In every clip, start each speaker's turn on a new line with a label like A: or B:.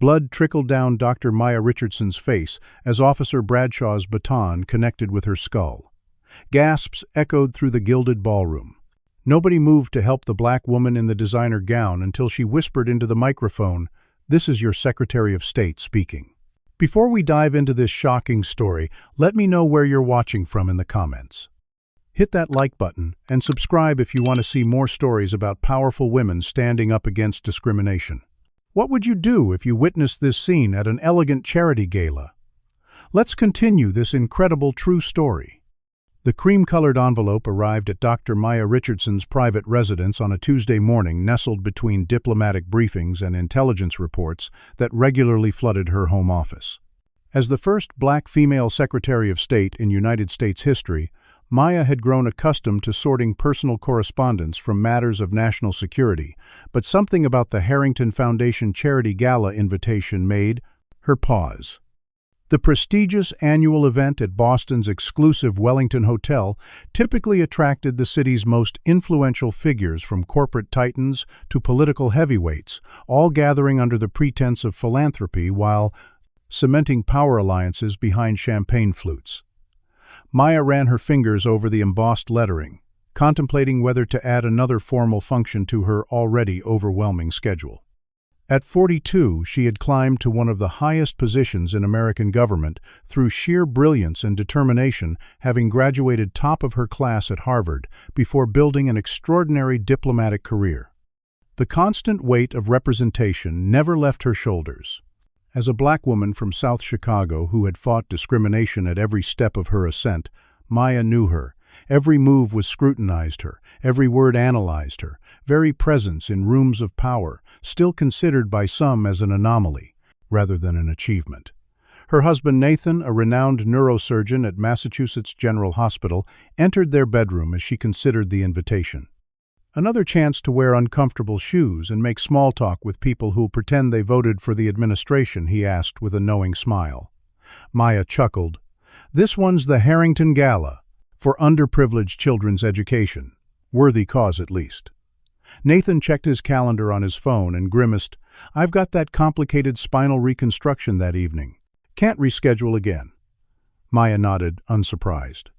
A: Blood trickled down Dr. Maya Richardson's face as Officer Bradshaw's baton connected with her skull. Gasps echoed through the gilded ballroom. Nobody moved to help the black woman in the designer gown until she whispered into the microphone, "This is your Secretary of State speaking." Before we dive into this shocking story, let me know where you're watching from in the comments. Hit that like button and subscribe if you want to see more stories about powerful women standing up against discrimination. What would you do if you witnessed this scene at an elegant charity gala? Let's continue this incredible true story. The cream-colored envelope arrived at Dr. Maya Richardson's private residence on a Tuesday morning, nestled between diplomatic briefings and intelligence reports that regularly flooded her home office. As the first black female Secretary of State in United States history, Maya had grown accustomed to sorting personal correspondence from matters of national security, but something about the Harrington Foundation Charity Gala invitation made her pause. The prestigious annual event at Boston's exclusive Wellington Hotel typically attracted the city's most influential figures, from corporate titans to political heavyweights, all gathering under the pretense of philanthropy while cementing power alliances behind champagne flutes. Maya ran her fingers over the embossed lettering, contemplating whether to add another formal function to her already overwhelming schedule. At 42, she had climbed to one of the highest positions in American government through sheer brilliance and determination, having graduated top of her class at Harvard before building an extraordinary diplomatic career. The constant weight of representation never left her shoulders. As a black woman from South Chicago who had fought discrimination at every step of her ascent, Maya knew her. Every move was scrutinized her, every word analyzed her, very presence in rooms of power, still considered by some as an anomaly, rather than an achievement. Her husband Nathan, a renowned neurosurgeon at Massachusetts General Hospital, entered their bedroom as she considered the invitation. Another chance to wear uncomfortable shoes and make small talk with people who'll pretend they voted for the administration, he asked with a knowing smile. Maya chuckled. This one's the Harrington Gala, for underprivileged children's education. Worthy cause, at least. Nathan checked his calendar on his phone and grimaced, I've got that complicated spinal reconstruction that evening. Can't reschedule again. Maya nodded, unsurprised.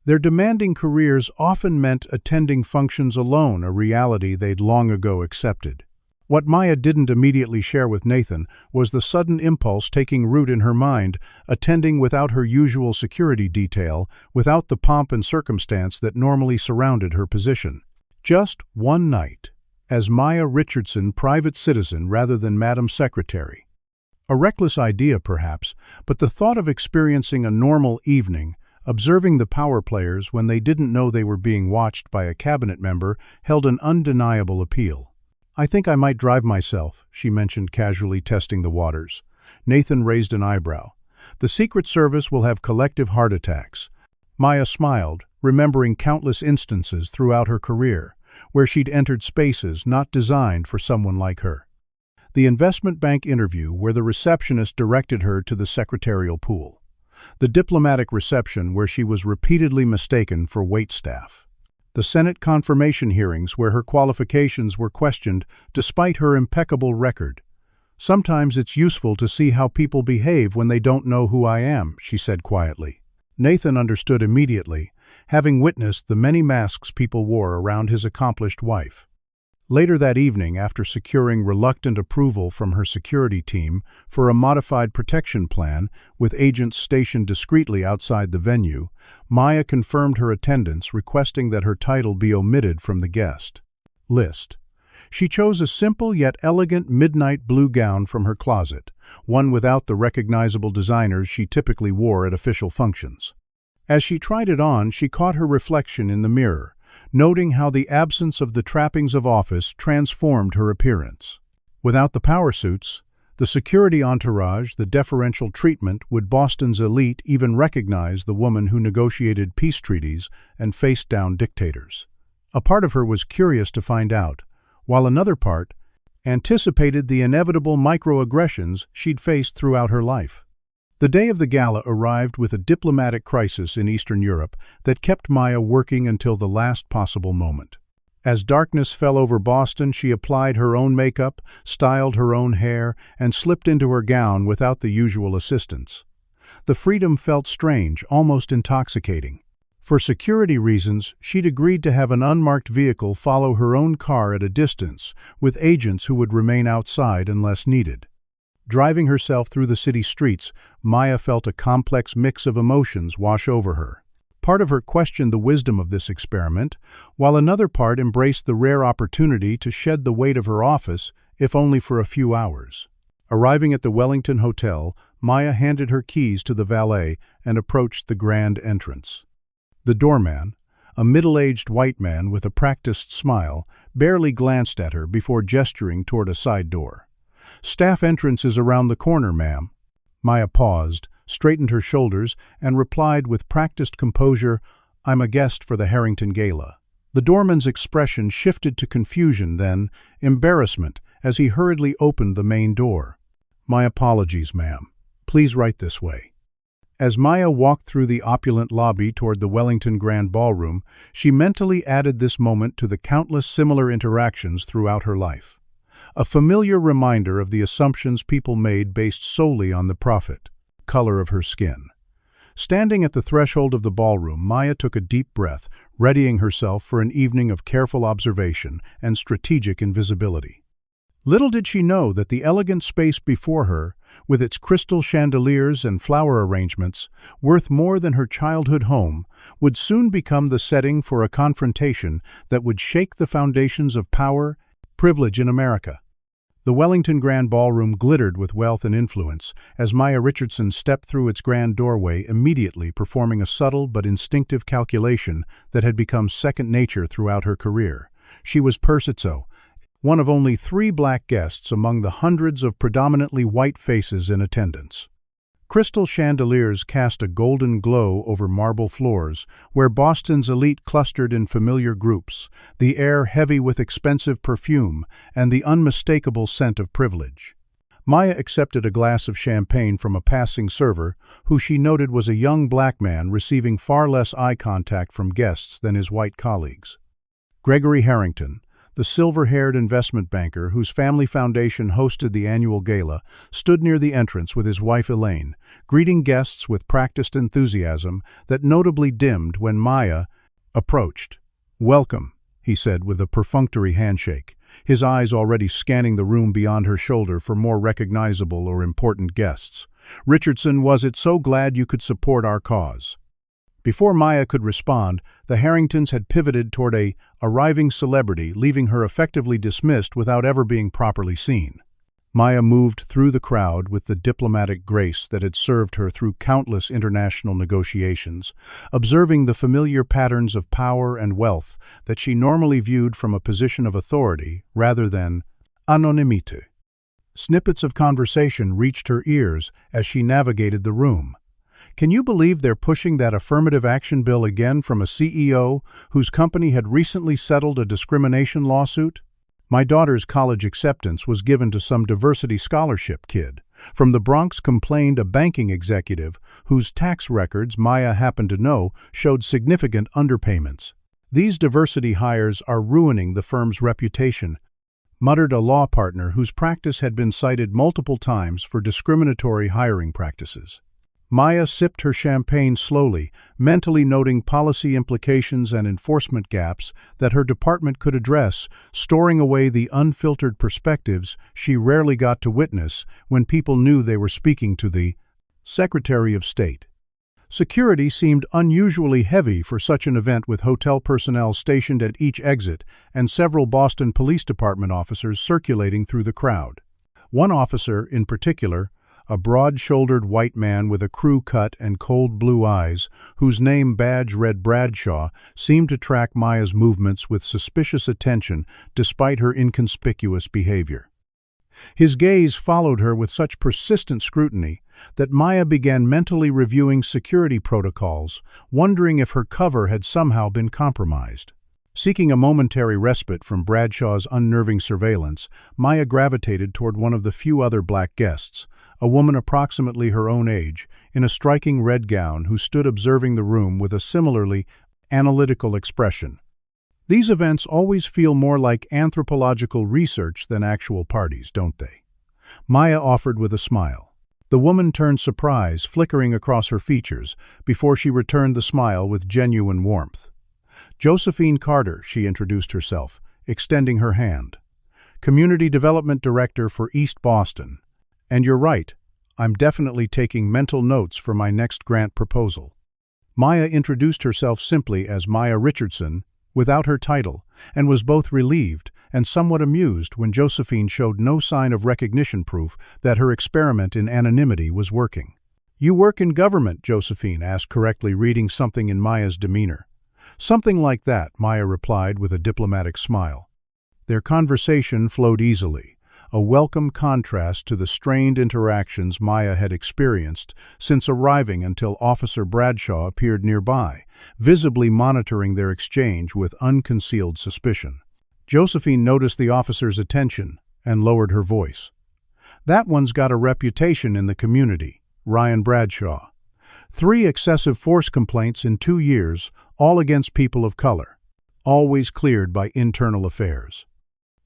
A: Their demanding careers often meant attending functions alone, a reality they'd long ago accepted. What Maya didn't immediately share with Nathan was the sudden impulse taking root in her mind, attending without her usual security detail, without the pomp and circumstance that normally surrounded her position. Just one night, as Maya Richardson, private citizen rather than Madam Secretary. A reckless idea, perhaps, but the thought of experiencing a normal evening, observing the power players when they didn't know they were being watched by a cabinet member, held an undeniable appeal. I think I might drive myself, she mentioned, casually testing the waters. Nathan raised an eyebrow. The Secret Service will have collective heart attacks. Maya smiled, remembering countless instances throughout her career, where she'd entered spaces not designed for someone like her. The investment bank interview where the receptionist directed her to the secretarial pool. The diplomatic reception where she was repeatedly mistaken for waitstaff. The Senate confirmation hearings where her qualifications were questioned despite her impeccable record. Sometimes it's useful to see how people behave when they don't know who I am, she said quietly. Nathan understood immediately, having witnessed the many masks people wore around his accomplished wife. Later that evening, after securing reluctant approval from her security team for a modified protection plan with agents stationed discreetly outside the venue, Maya confirmed her attendance, requesting that her title be omitted from the guest list. She chose a simple yet elegant midnight blue gown from her closet, one without the recognizable designers she typically wore at official functions. As she tried it on, she caught her reflection in the mirror, noting how the absence of the trappings of office transformed her appearance. Without the power suits, the security entourage, the deferential treatment, would Boston's elite even recognize the woman who negotiated peace treaties and faced down dictators? A part of her was curious to find out, while another part anticipated the inevitable microaggressions she'd faced throughout her life. The day of the gala arrived with a diplomatic crisis in Eastern Europe that kept Maya working until the last possible moment. As darkness fell over Boston, she applied her own makeup, styled her own hair, and slipped into her gown without the usual assistance. The freedom felt strange, almost intoxicating. For security reasons, she'd agreed to have an unmarked vehicle follow her own car at a distance, with agents who would remain outside unless needed. Driving herself through the city streets, Maya felt a complex mix of emotions wash over her. Part of her questioned the wisdom of this experiment, while another part embraced the rare opportunity to shed the weight of her office, if only for a few hours. Arriving at the Wellington Hotel, Maya handed her keys to the valet and approached the grand entrance. The doorman, a middle-aged white man with a practiced smile, barely glanced at her before gesturing toward a side door. "Staff entrance is around the corner, ma'am." Maya paused, straightened her shoulders, and replied with practiced composure, "I'm a guest for the Harrington Gala." The doorman's expression shifted to confusion, then embarrassment, as he hurriedly opened the main door. "My apologies, ma'am. Please right this way." As Maya walked through the opulent lobby toward the Wellington Grand Ballroom, she mentally added this moment to the countless similar interactions throughout her life. A familiar reminder of the assumptions people made based solely on the color of her skin. Standing at the threshold of the ballroom, Maya took a deep breath, readying herself for an evening of careful observation and strategic invisibility. Little did she know that the elegant space before her, with its crystal chandeliers and flower arrangements, worth more than her childhood home, would soon become the setting for a confrontation that would shake the foundations of power, privilege in America. The Wellington Grand Ballroom glittered with wealth and influence, as Maya Richardson stepped through its grand doorway, immediately performing a subtle but instinctive calculation that had become second nature throughout her career. She was Persitzo, one of only 3 black guests among the hundreds of predominantly white faces in attendance. Crystal chandeliers cast a golden glow over marble floors, where Boston's elite clustered in familiar groups, the air heavy with expensive perfume and the unmistakable scent of privilege. Maya accepted a glass of champagne from a passing server, who she noted was a young black man receiving far less eye contact from guests than his white colleagues. Gregory Harrington, the silver-haired investment banker whose family foundation hosted the annual gala, stood near the entrance with his wife Elaine, greeting guests with practiced enthusiasm that notably dimmed when Maya approached. "Welcome," he said with a perfunctory handshake, his eyes already scanning the room beyond her shoulder for more recognizable or important guests. "Richardson, was it so glad you could support our cause." Before Maya could respond, the Harringtons had pivoted toward a arriving celebrity, leaving her effectively dismissed without ever being properly seen. Maya moved through the crowd with the diplomatic grace that had served her through countless international negotiations, observing the familiar patterns of power and wealth that she normally viewed from a position of authority rather than anonymité. Snippets of conversation reached her ears as she navigated the room. "Can you believe they're pushing that affirmative action bill again from a CEO whose company had recently settled a discrimination lawsuit? My daughter's college acceptance was given to some diversity scholarship kid. From the Bronx complained a banking executive whose tax records Maya happened to know showed significant underpayments. These diversity hires are ruining the firm's reputation," muttered a law partner whose practice had been cited multiple times for discriminatory hiring practices. Maya sipped her champagne slowly, mentally noting policy implications and enforcement gaps that her department could address, storing away the unfiltered perspectives she rarely got to witness when people knew they were speaking to the Secretary of State. Security seemed unusually heavy for such an event, with hotel personnel stationed at each exit and several Boston Police Department officers circulating through the crowd. One officer, in particular, a broad-shouldered white man with a crew cut and cold blue eyes, whose name badge read Bradshaw, seemed to track Maya's movements with suspicious attention despite her inconspicuous behavior. His gaze followed her with such persistent scrutiny that Maya began mentally reviewing security protocols, wondering if her cover had somehow been compromised. Seeking a momentary respite from Bradshaw's unnerving surveillance, Maya gravitated toward one of the few other black guests, a woman approximately her own age, in a striking red gown, who stood observing the room with a similarly analytical expression. These events always feel more like anthropological research than actual parties, don't they? Maya offered with a smile. The woman turned surprise flickering across her features before she returned the smile with genuine warmth. Josephine Carter, she introduced herself, extending her hand. Community Development Director for East Boston. And you're right, I'm definitely taking mental notes for my next grant proposal. Maya introduced herself simply as Maya Richardson, without her title, and was both relieved and somewhat amused when Josephine showed no sign of recognition proof that her experiment in anonymity was working. "You work in government," Josephine asked, correctly reading something in Maya's demeanor. "Something like that," Maya replied with a diplomatic smile. Their conversation flowed easily, a welcome contrast to the strained interactions Maya had experienced since arriving until Officer Bradshaw appeared nearby, visibly monitoring their exchange with unconcealed suspicion. Josephine noticed the officer's attention and lowered her voice. "That one's got a reputation in the community, Ryan Bradshaw. 3 excessive force complaints in 2 years, all against people of color. Always cleared by internal affairs."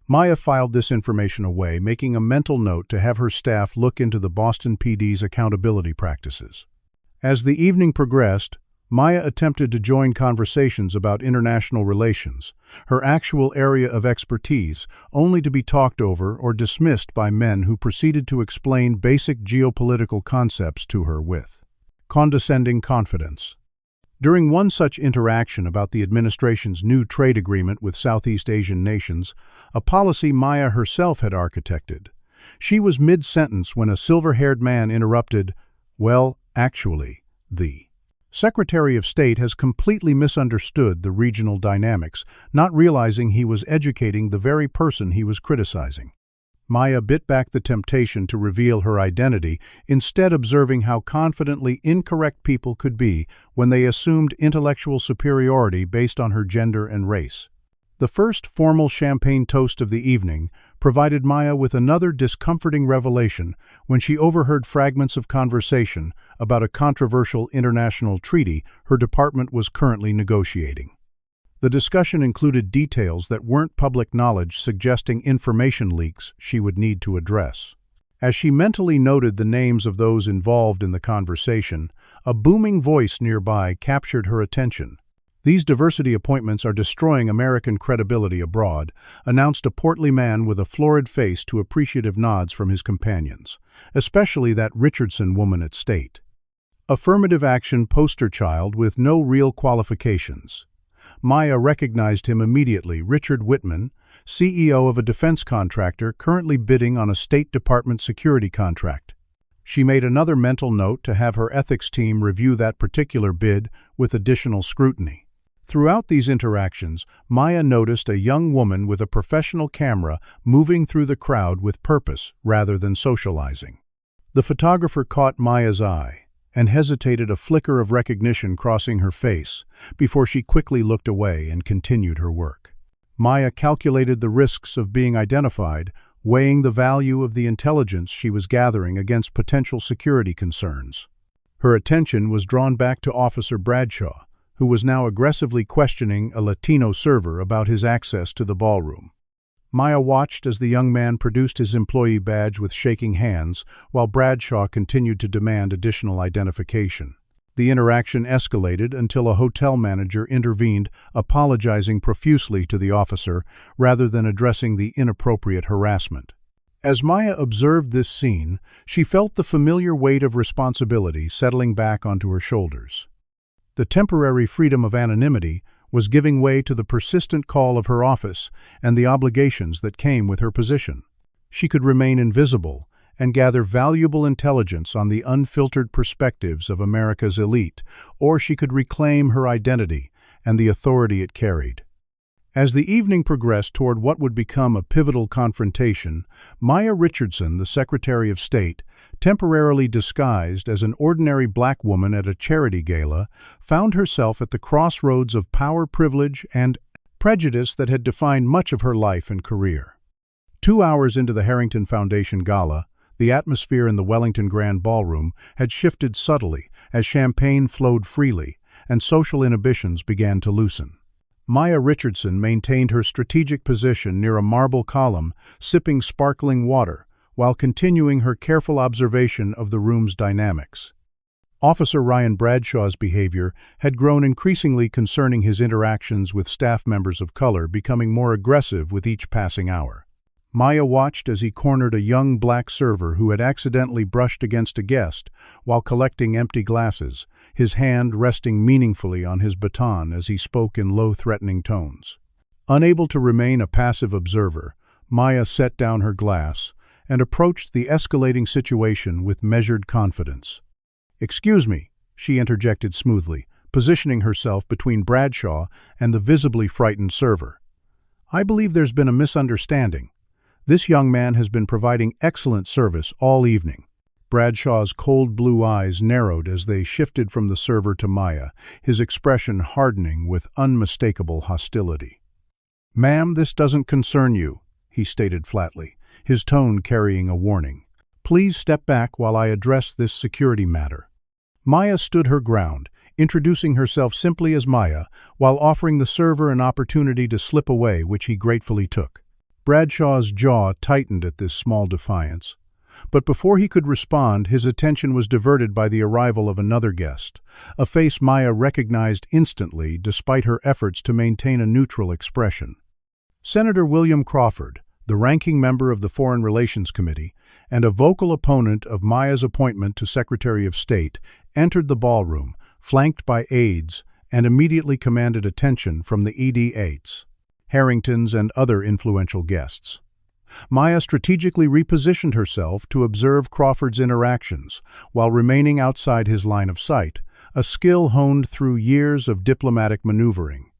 A: Maya filed this information away, making a mental note to have her staff look into the Boston PD's accountability practices. As the evening progressed, Maya attempted to join conversations about international relations, her actual area of expertise, only to be talked over or dismissed by men who proceeded to explain basic geopolitical concepts to her with condescending confidence. During one such interaction about the administration's new trade agreement with Southeast Asian nations, a policy Maya herself had architected, she was mid-sentence when a silver-haired man interrupted, "Well, actually, the Secretary of State has completely misunderstood the regional dynamics, not realizing he was educating the very person he was criticizing." Maya bit back the temptation to reveal her identity, instead observing how confidently incorrect people could be when they assumed intellectual superiority based on her gender and race. The first formal champagne toast of the evening provided Maya with another discomforting revelation when she overheard fragments of conversation about a controversial international treaty her department was currently negotiating. The discussion included details that weren't public knowledge, suggesting information leaks she would need to address. As she mentally noted the names of those involved in the conversation, a booming voice nearby captured her attention. "These diversity appointments are destroying American credibility abroad," announced a portly man with a florid face to appreciative nods from his companions, especially that Richardson woman at State. Affirmative action poster child with no real qualifications. Maya recognized him immediately, Richard Whitman, CEO of a defense contractor currently bidding on a State Department security contract. She made another mental note to have her ethics team review that particular bid with additional scrutiny. Throughout these interactions, Maya noticed a young woman with a professional camera moving through the crowd with purpose rather than socializing. The photographer caught Maya's eye and hesitated, a flicker of recognition crossing her face, before she quickly looked away and continued her work. Maya calculated the risks of being identified, weighing the value of the intelligence she was gathering against potential security concerns. Her attention was drawn back to Officer Bradshaw, who was now aggressively questioning a Latino server about his access to the ballroom. Maya watched as the young man produced his employee badge with shaking hands, while Bradshaw continued to demand additional identification. The interaction escalated until a hotel manager intervened, apologizing profusely to the officer rather than addressing the inappropriate harassment. As Maya observed this scene, she felt the familiar weight of responsibility settling back onto her shoulders. The temporary freedom of anonymity was giving way to the persistent call of her office and the obligations that came with her position. She could remain invisible and gather valuable intelligence on the unfiltered perspectives of America's elite, or she could reclaim her identity and the authority it carried. As the evening progressed toward what would become a pivotal confrontation, Maya Richardson, the Secretary of State, temporarily disguised as an ordinary black woman at a charity gala, found herself at the crossroads of power, privilege, and prejudice that had defined much of her life and career. 2 hours into the Harrington Foundation Gala, the atmosphere in the Wellington Grand Ballroom had shifted subtly as champagne flowed freely and social inhibitions began to loosen. Maya Richardson maintained her strategic position near a marble column, sipping sparkling water, while continuing her careful observation of the room's dynamics. Officer Ryan Bradshaw's behavior had grown increasingly concerning his interactions with staff members of color, becoming more aggressive with each passing hour. Maya watched as he cornered a young black server who had accidentally brushed against a guest while collecting empty glasses, his hand resting meaningfully on his baton as he spoke in low, threatening tones. Unable to remain a passive observer, Maya set down her glass and approached the escalating situation with measured confidence. "Excuse me," she interjected smoothly, positioning herself between Bradshaw and the visibly frightened server. "I believe there's been a misunderstanding. This young man has been providing excellent service all evening." Bradshaw's cold blue eyes narrowed as they shifted from the server to Maya, his expression hardening with unmistakable hostility. "Ma'am, this doesn't concern you," he stated flatly, his tone carrying a warning. "Please step back while I address this security matter." Maya stood her ground, introducing herself simply as Maya, while offering the server an opportunity to slip away, which he gratefully took. Bradshaw's jaw tightened at this small defiance. But before he could respond, his attention was diverted by the arrival of another guest, a face Maya recognized instantly despite her efforts to maintain a neutral expression. Senator William Crawford, the ranking member of the Foreign Relations Committee, and a vocal opponent of Maya's appointment to Secretary of State, entered the ballroom, flanked by aides, and immediately commanded attention from the ED8s, Harringtons, and other influential guests. Maya strategically repositioned herself to observe Crawford's interactions, while remaining outside his line of sight, a skill honed through years of diplomatic maneuvering.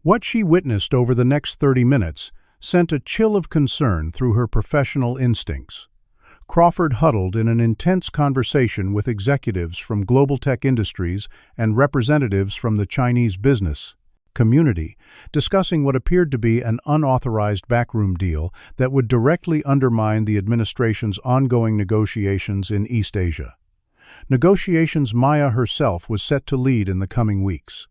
A: What she witnessed over the next 30 minutes sent a chill of concern through her professional instincts. Crawford huddled in an intense conversation with executives from global tech industries and representatives from the Chinese business community, discussing what appeared to be an unauthorized backroom deal that would directly undermine the administration's ongoing negotiations in East Asia. Negotiations Maya herself was set to lead in the coming weeks.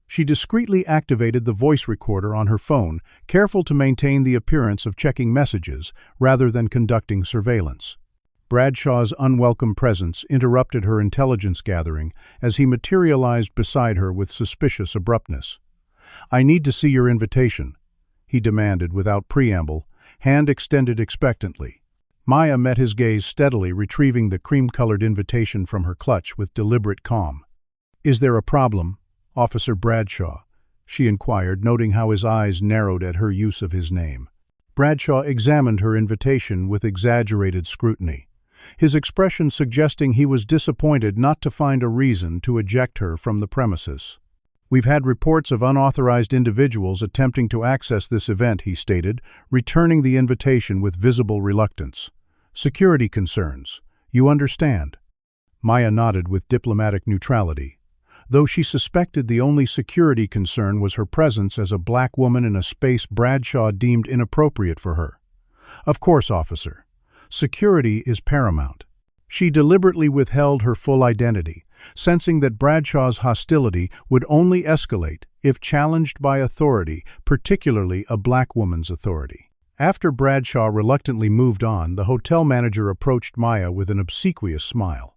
A: She discreetly activated the voice recorder on her phone, careful to maintain the appearance of checking messages rather than conducting surveillance. Bradshaw's unwelcome presence interrupted her intelligence gathering as he materialized beside her with suspicious abruptness. "I need to see your invitation," he demanded without preamble, hand extended expectantly. Maya met his gaze steadily, retrieving the cream-colored invitation from her clutch with deliberate calm. "Is there a problem, Officer Bradshaw?" she inquired, noting how his eyes narrowed at her use of his name. Bradshaw examined her invitation with exaggerated scrutiny, his expression suggesting he was disappointed not to find a reason to eject her from the premises. "We've had reports of unauthorized individuals attempting to access this event," he stated, returning the invitation with visible reluctance. "Security concerns. You understand?" Maya nodded with diplomatic neutrality, though she suspected the only security concern was her presence as a black woman in a space Bradshaw deemed inappropriate for her. "Of course, officer. Security is paramount." She deliberately withheld her full identity, sensing that Bradshaw's hostility would only escalate if challenged by authority, particularly a black woman's authority. After Bradshaw reluctantly moved on, the hotel manager approached Maya with an obsequious smile.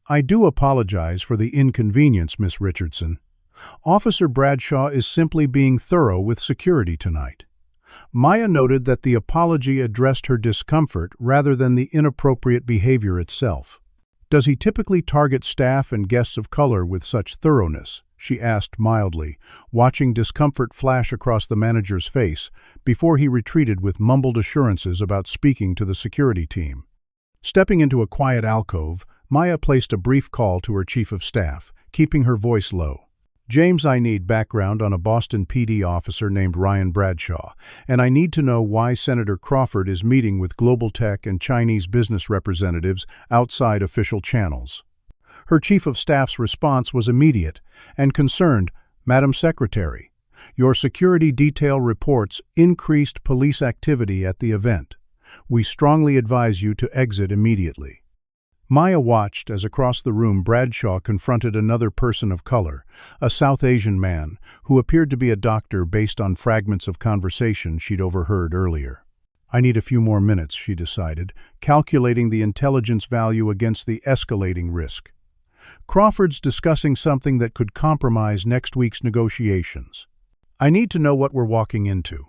A: "I do apologize for the inconvenience, Miss Richardson. Officer Bradshaw is simply being thorough with security tonight." Maya noted that the apology addressed her discomfort rather than the inappropriate behavior itself. "Does he typically target staff and guests of color with such thoroughness?" she asked mildly, watching discomfort flash across the manager's face before he retreated with mumbled assurances about speaking to the security team. Stepping into a quiet alcove, Maya placed a brief call to her chief of staff, keeping her voice low. "James, I need background on a Boston PD officer named Ryan Bradshaw, and I need to know why Senator Crawford is meeting with global tech and Chinese business representatives outside official channels." Her chief of staff's response was immediate and concerned. "Madam Secretary, your security detail reports increased police activity at the event. We strongly advise you to exit immediately." Maya watched as across the room Bradshaw confronted another person of color, a South Asian man, who appeared to be a doctor based on fragments of conversation she'd overheard earlier. "I need a few more minutes," she decided, calculating the intelligence value against the escalating risk. "Crawford's discussing something that could compromise next week's negotiations. I need to know what we're walking into."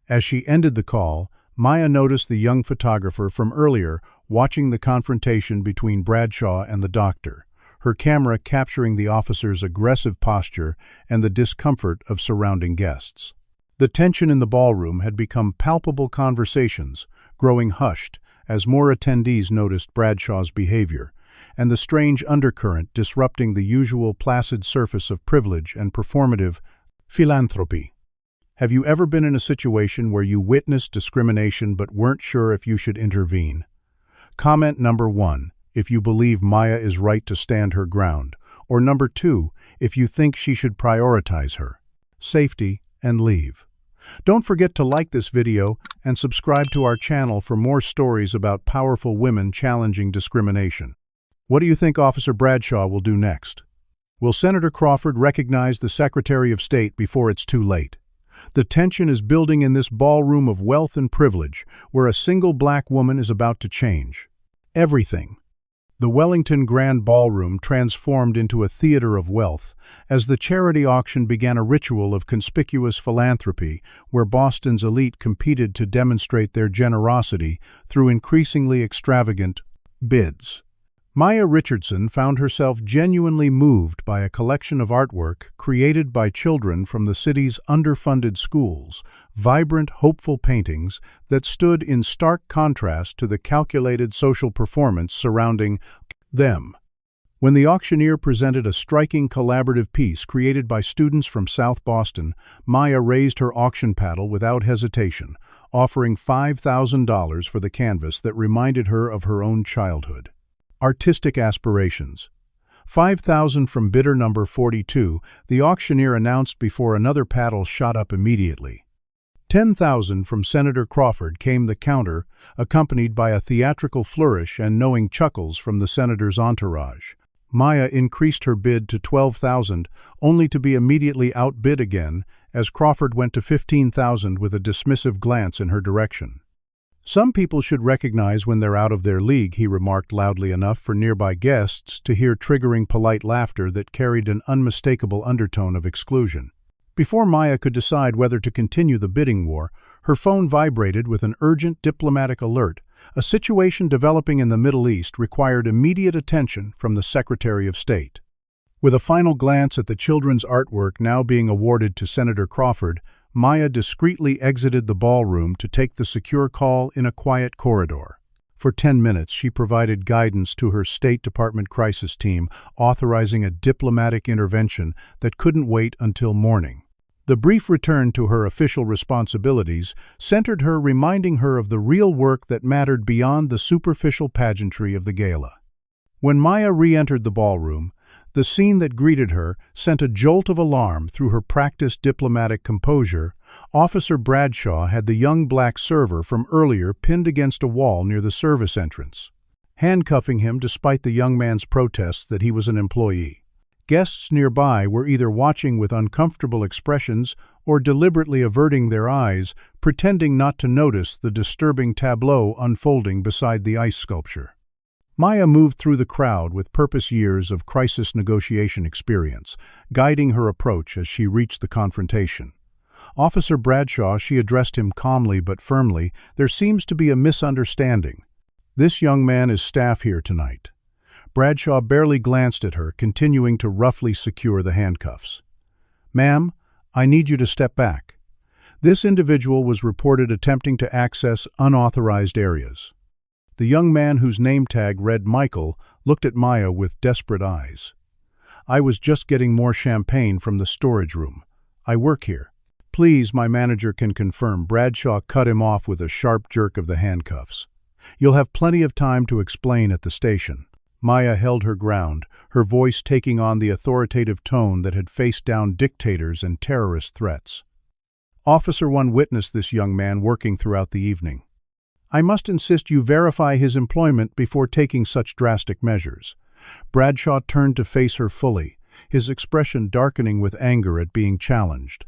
A: As she ended the call, Maya noticed the young photographer from earlier watching the confrontation between Bradshaw and the doctor, her camera capturing the officer's aggressive posture and the discomfort of surrounding guests. The tension in the ballroom had become palpable conversations, growing hushed as more attendees noticed Bradshaw's behavior, and the strange undercurrent disrupting the usual placid surface of privilege and performative philanthropy. Have you ever been in a situation where you witnessed discrimination but weren't sure if you should intervene? Comment number 1, if you believe Maya is right to stand her ground, or number 2, if you think she should prioritize her safety and leave. Don't forget to like this video and subscribe to our channel for more stories about powerful women challenging discrimination. What do you think Officer Bradshaw will do next? Will Senator Crawford recognize the Secretary of State before it's too late? The tension is building in this ballroom of wealth and privilege, where a single black woman is about to change everything. The Wellington Grand Ballroom transformed into a theater of wealth as the charity auction began a ritual of conspicuous philanthropy where Boston's elite competed to demonstrate their generosity through increasingly extravagant bids. Maya Richardson found herself genuinely moved by a collection of artwork created by children from the city's underfunded schools, vibrant, hopeful paintings that stood in stark contrast to the calculated social performance surrounding them. When the auctioneer presented a striking collaborative piece created by students from South Boston, Maya raised her auction paddle without hesitation, offering $5,000 for the canvas that reminded her of her own childhood. Artistic aspirations. $5,000 from bidder number 42, the auctioneer announced before another paddle shot up immediately. $10,000 from Senator Crawford came the counter, accompanied by a theatrical flourish and knowing chuckles from the senator's entourage. Maya increased her bid to $12,000, only to be immediately outbid again, as Crawford went to $15,000 with a dismissive glance in her direction. "Some people should recognize when they're out of their league," he remarked loudly enough for nearby guests to hear triggering polite laughter that carried an unmistakable undertone of exclusion. Before Maya could decide whether to continue the bidding war, her phone vibrated with an urgent diplomatic alert. A situation developing in the Middle East required immediate attention from the Secretary of State. With a final glance at the children's artwork now being awarded to Senator Crawford, Maya discreetly exited the ballroom to take the secure call in a quiet corridor. For 10 minutes, she provided guidance to her State Department crisis team, authorizing a diplomatic intervention that couldn't wait until morning. The brief return to her official responsibilities centered her, reminding her of the real work that mattered beyond the superficial pageantry of the gala. When Maya re-entered the ballroom, the scene that greeted her sent a jolt of alarm through her practiced diplomatic composure. Officer Bradshaw had the young black server from earlier pinned against a wall near the service entrance, handcuffing him despite the young man's protests that he was an employee. Guests nearby were either watching with uncomfortable expressions or deliberately averting their eyes, pretending not to notice the disturbing tableau unfolding beside the ice sculpture. Maya moved through the crowd with purpose, years of crisis negotiation experience, guiding her approach as she reached the confrontation. "Officer Bradshaw," she addressed him calmly but firmly, "there seems to be a misunderstanding. This young man is staff here tonight." Bradshaw barely glanced at her, continuing to roughly secure the handcuffs. "Ma'am, I need you to step back. This individual was reported attempting to access unauthorized areas." The young man, whose name tag read Michael, looked at Maya with desperate eyes. "I was just getting more champagne from the storage room. I work here." "Please, my manager can confirm." Bradshaw cut him off with a sharp jerk of the handcuffs. "You'll have plenty of time to explain at the station." Maya held her ground, her voice taking on the authoritative tone that had faced down dictators and terrorist threats. Officer 1 witnessed this young man working throughout the evening. I must insist you verify his employment before taking such drastic measures." Bradshaw turned to face her fully, his expression darkening with anger at being challenged.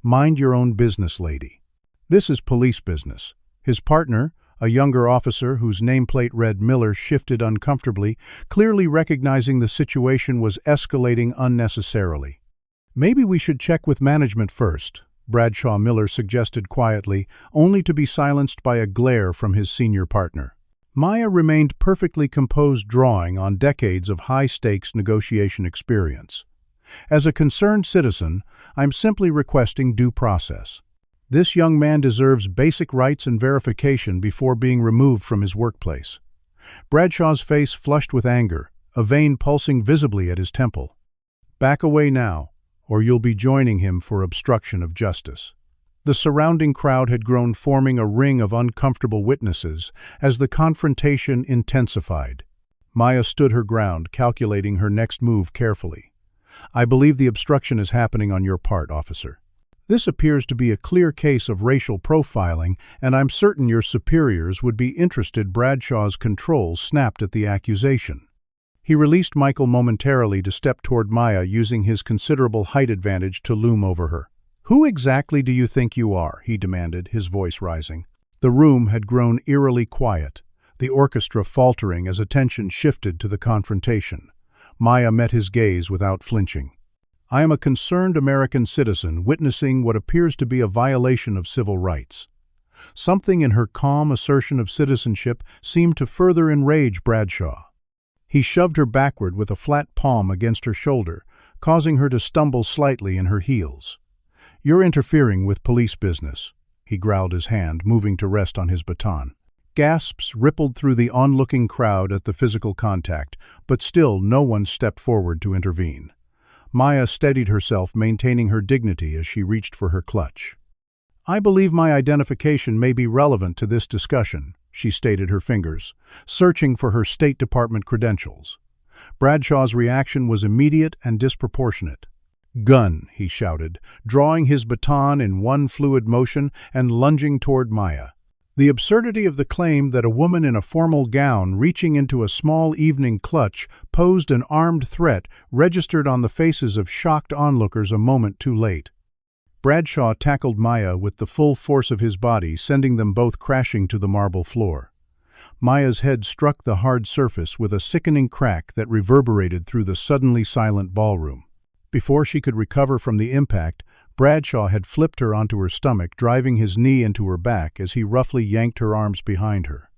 A: "Mind your own business, lady. This is police business." His partner, a younger officer whose nameplate read Miller, shifted uncomfortably, clearly recognizing the situation was escalating unnecessarily. "Maybe we should check with management first," Bradshaw Miller suggested quietly, only to be silenced by a glare from his senior partner. Maya remained perfectly composed, drawing on decades of high-stakes negotiation experience. "As a concerned citizen, I'm simply requesting due process. This young man deserves basic rights and verification before being removed from his workplace." Bradshaw's face flushed with anger, a vein pulsing visibly at his temple. "Back away now, or you'll be joining him for obstruction of justice." The surrounding crowd had grown, forming a ring of uncomfortable witnesses as the confrontation intensified. Maya stood her ground, calculating her next move carefully. "I believe the obstruction is happening on your part, officer. This appears to be a clear case of racial profiling, and I'm certain your superiors would be interested." Bradshaw's control snapped at the accusation. He released Michael momentarily to step toward Maya, using his considerable height advantage to loom over her. "Who exactly do you think you are?" he demanded, his voice rising. The room had grown eerily quiet, the orchestra faltering as attention shifted to the confrontation. Maya met his gaze without flinching. "I am a concerned American citizen witnessing what appears to be a violation of civil rights." Something in her calm assertion of citizenship seemed to further enrage Bradshaw. He shoved her backward with a flat palm against her shoulder, causing her to stumble slightly in her heels. "You're interfering with police business," he growled, his hand moving to rest on his baton. Gasps rippled through the onlooking crowd at the physical contact, but still no one stepped forward to intervene. Maya steadied herself, maintaining her dignity as she reached for her clutch. "I believe my identification may be relevant to this discussion," she stated, her fingers searching for her State Department credentials. Bradshaw's reaction was immediate and disproportionate. "Gun," he shouted, drawing his baton in one fluid motion and lunging toward Maya. The absurdity of the claim that a woman in a formal gown reaching into a small evening clutch posed an armed threat registered on the faces of shocked onlookers a moment too late. Bradshaw tackled Maya with the full force of his body, sending them both crashing to the marble floor. Maya's head struck the hard surface with a sickening crack that reverberated through the suddenly silent ballroom. Before she could recover from the impact, Bradshaw had flipped her onto her stomach, driving his knee into her back as he roughly yanked her arms behind her.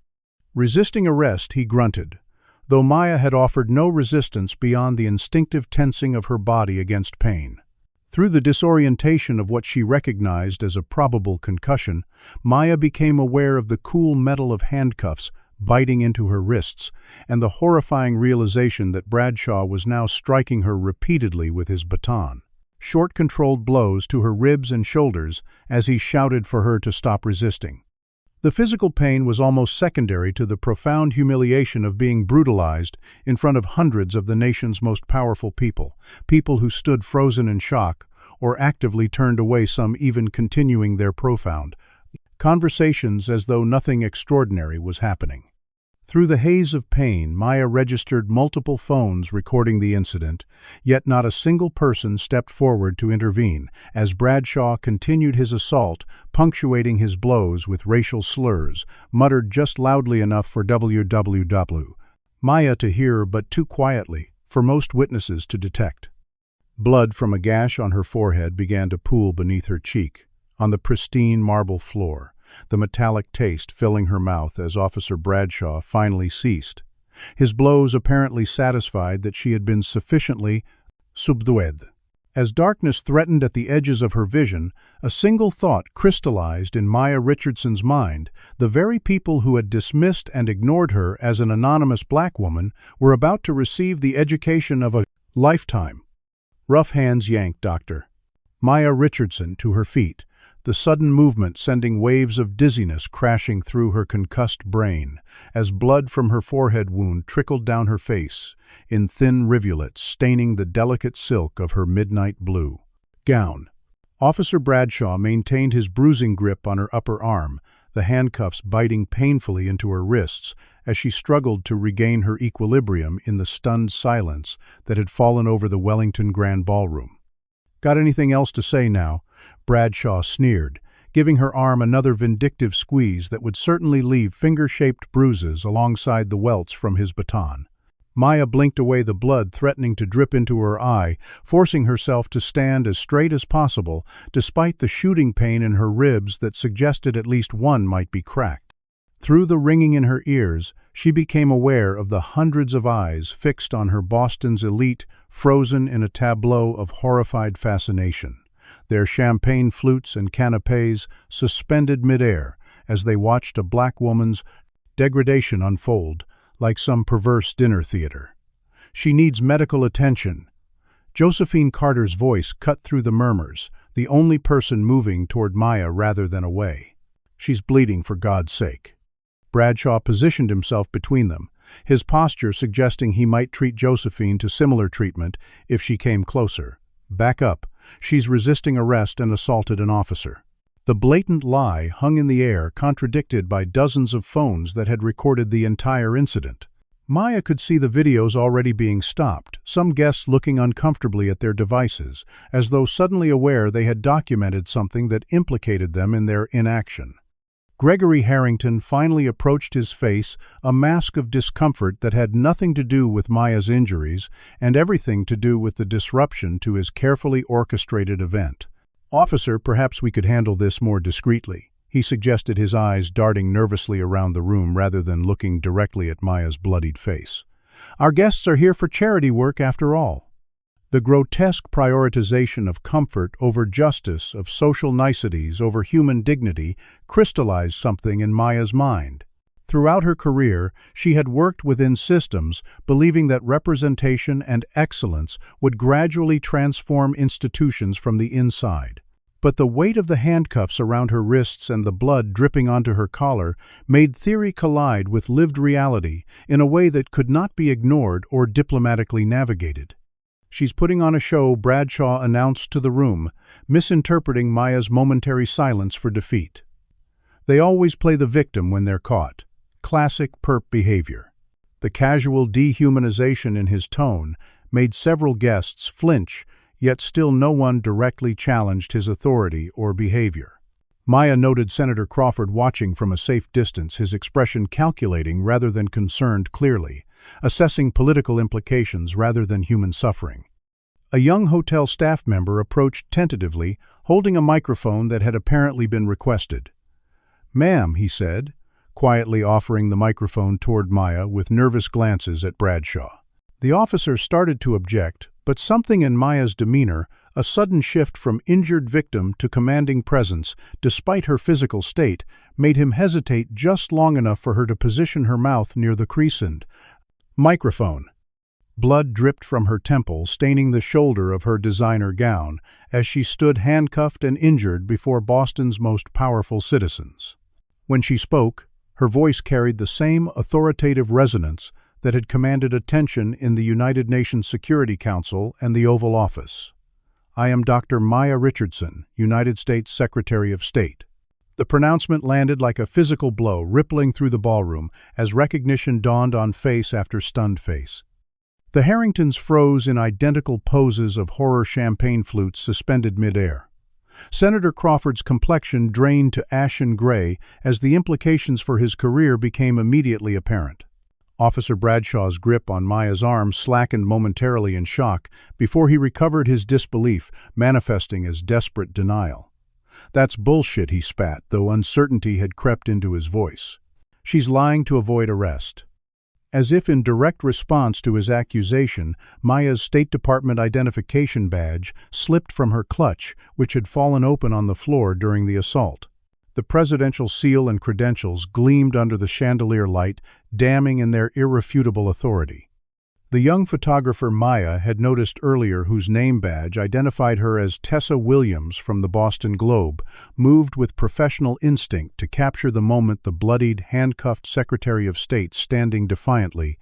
A: Resisting arrest, he grunted, though Maya had offered no resistance beyond the instinctive tensing of her body against pain. Through the disorientation of what she recognized as a probable concussion, Maya became aware of the cool metal of handcuffs biting into her wrists, and the horrifying realization that Bradshaw was now striking her repeatedly with his baton. Short, controlled blows to her ribs and shoulders as he shouted for her to stop resisting. The physical pain was almost secondary to the profound humiliation of being brutalized in front of hundreds of the nation's most powerful people who stood frozen in shock or actively turned away, some even continuing their profound conversations as though nothing extraordinary was happening. Through the haze of pain, Maya registered multiple phones recording the incident, yet not a single person stepped forward to intervene as Bradshaw continued his assault, punctuating his blows with racial slurs, muttered just loudly enough for Maya to hear but too quietly for most witnesses to detect. Blood from a gash on her forehead began to pool beneath her cheek, on the pristine marble floor, the metallic taste filling her mouth as Officer Bradshaw finally ceased, his blows apparently satisfied that she had been sufficiently subdued. As darkness threatened at the edges of her vision, a single thought crystallized in Maya Richardson's mind: the very people who had dismissed and ignored her as an anonymous black woman were about to receive the education of a lifetime. Rough hands yanked Maya Richardson to her feet, the sudden movement sending waves of dizziness crashing through her concussed brain, as blood from her forehead wound trickled down her face, in thin rivulets staining the delicate silk of her midnight blue gown. Officer Bradshaw maintained his bruising grip on her upper arm, the handcuffs biting painfully into her wrists as she struggled to regain her equilibrium in the stunned silence that had fallen over the Wellington Grand Ballroom. "Got anything else to say now?" Bradshaw sneered, giving her arm another vindictive squeeze that would certainly leave finger-shaped bruises alongside the welts from his baton. Maya blinked away the blood threatening to drip into her eye, forcing herself to stand as straight as possible, despite the shooting pain in her ribs that suggested at least one might be cracked. Through the ringing in her ears, she became aware of the hundreds of eyes fixed on her Boston's elite, frozen in a tableau of horrified fascination, their champagne flutes and canapés suspended midair as they watched a black woman's degradation unfold like some perverse dinner theater. "She needs medical attention." Josephine Carter's voice cut through the murmurs, the only person moving toward Maya rather than away. "She's bleeding, for God's sake." Bradshaw positioned himself between them, his posture suggesting he might treat Josephine to similar treatment if she came closer. "Back up. She's resisting arrest and assaulted an officer." The blatant lie hung in the air, contradicted by dozens of phones that had recorded the entire incident. Maya could see the videos already being stopped, some guests looking uncomfortably at their devices, as though suddenly aware they had documented something that implicated them in their inaction. Gregory Harrington finally approached his face, a mask of discomfort that had nothing to do with Maya's injuries and everything to do with the disruption to his carefully orchestrated event. "Officer, perhaps we could handle this more discreetly," he suggested, his eyes darting nervously around the room rather than looking directly at Maya's bloodied face. "Our guests are here for charity work after all." The grotesque prioritization of comfort over justice, of social niceties over human dignity, crystallized something in Maya's mind. Throughout her career, she had worked within systems, believing that representation and excellence would gradually transform institutions from the inside. But the weight of the handcuffs around her wrists and the blood dripping onto her collar made theory collide with lived reality in a way that could not be ignored or diplomatically navigated. "She's putting on a show," Bradshaw announced to the room, misinterpreting Maya's momentary silence for defeat. "They always play the victim when they're caught. Classic perp behavior." The casual dehumanization in his tone made several guests flinch, yet still no one directly challenged his authority or behavior. Maya noted Senator Crawford watching from a safe distance, his expression calculating rather than concerned clearly, assessing political implications rather than human suffering. A young hotel staff member approached tentatively, holding a microphone that had apparently been requested. "Ma'am," he said, quietly offering the microphone toward Maya with nervous glances at Bradshaw. The officer started to object, but something in Maya's demeanor, a sudden shift from injured victim to commanding presence, despite her physical state, made him hesitate just long enough for her to position her mouth near the crescent. Microphone. Blood dripped from her temple, staining the shoulder of her designer gown, as she stood handcuffed and injured before Boston's most powerful citizens. When she spoke, her voice carried the same authoritative resonance that had commanded attention in the United Nations Security Council and the Oval Office. "I am Dr. Maya Richardson, United States Secretary of State." The pronouncement landed like a physical blow, rippling through the ballroom as recognition dawned on face after stunned face. The Harringtons froze in identical poses of horror champagne flutes suspended midair. Senator Crawford's complexion drained to ashen gray as the implications for his career became immediately apparent. Officer Bradshaw's grip on Maya's arm slackened momentarily in shock before he recovered his disbelief, manifesting as desperate denial. "That's bullshit," he spat, though uncertainty had crept into his voice. "She's lying to avoid arrest." As if in direct response to his accusation, Maya's State Department identification badge slipped from her clutch, which had fallen open on the floor during the assault. The presidential seal and credentials gleamed under the chandelier light, damning in their irrefutable authority. The young photographer Maya had noticed earlier, whose name badge identified her as Tessa Williams from the Boston Globe, moved with professional instinct to capture the moment the bloodied, handcuffed Secretary of State standing defiantly,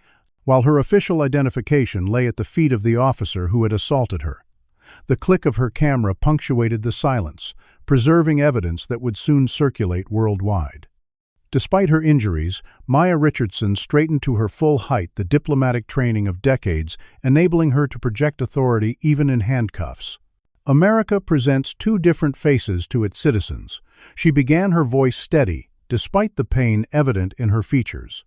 A: while her official identification lay at the feet of the officer who had assaulted her. The click of her camera punctuated the silence, preserving evidence that would soon circulate worldwide. Despite her injuries, Maya Richardson straightened to her full height, the diplomatic training of decades, enabling her to project authority even in handcuffs. America presents two different faces to its citizens. She began, her voice steady, despite the pain evident in her features.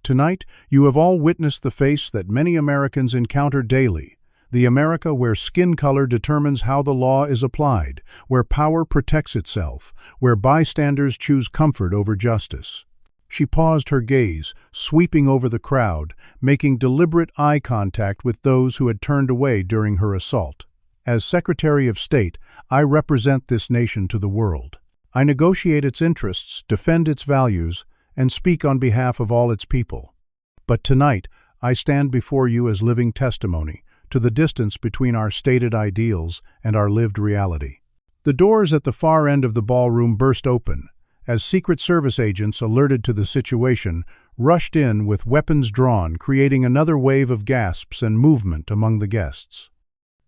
A: Tonight, you have all witnessed the face that many Americans encounter daily, the America where skin color determines how the law is applied, where power protects itself, where bystanders choose comfort over justice. She paused, her gaze sweeping over the crowd, making deliberate eye contact with those who had turned away during her assault. As Secretary of State, I represent this nation to the world. I negotiate its interests, defend its values, and speak on behalf of all its people. But tonight, I stand before you as living testimony to the distance between our stated ideals and our lived reality. The doors at the far end of the ballroom burst open, as Secret Service agents, alerted to the situation, rushed in with weapons drawn, creating another wave of gasps and movement among the guests.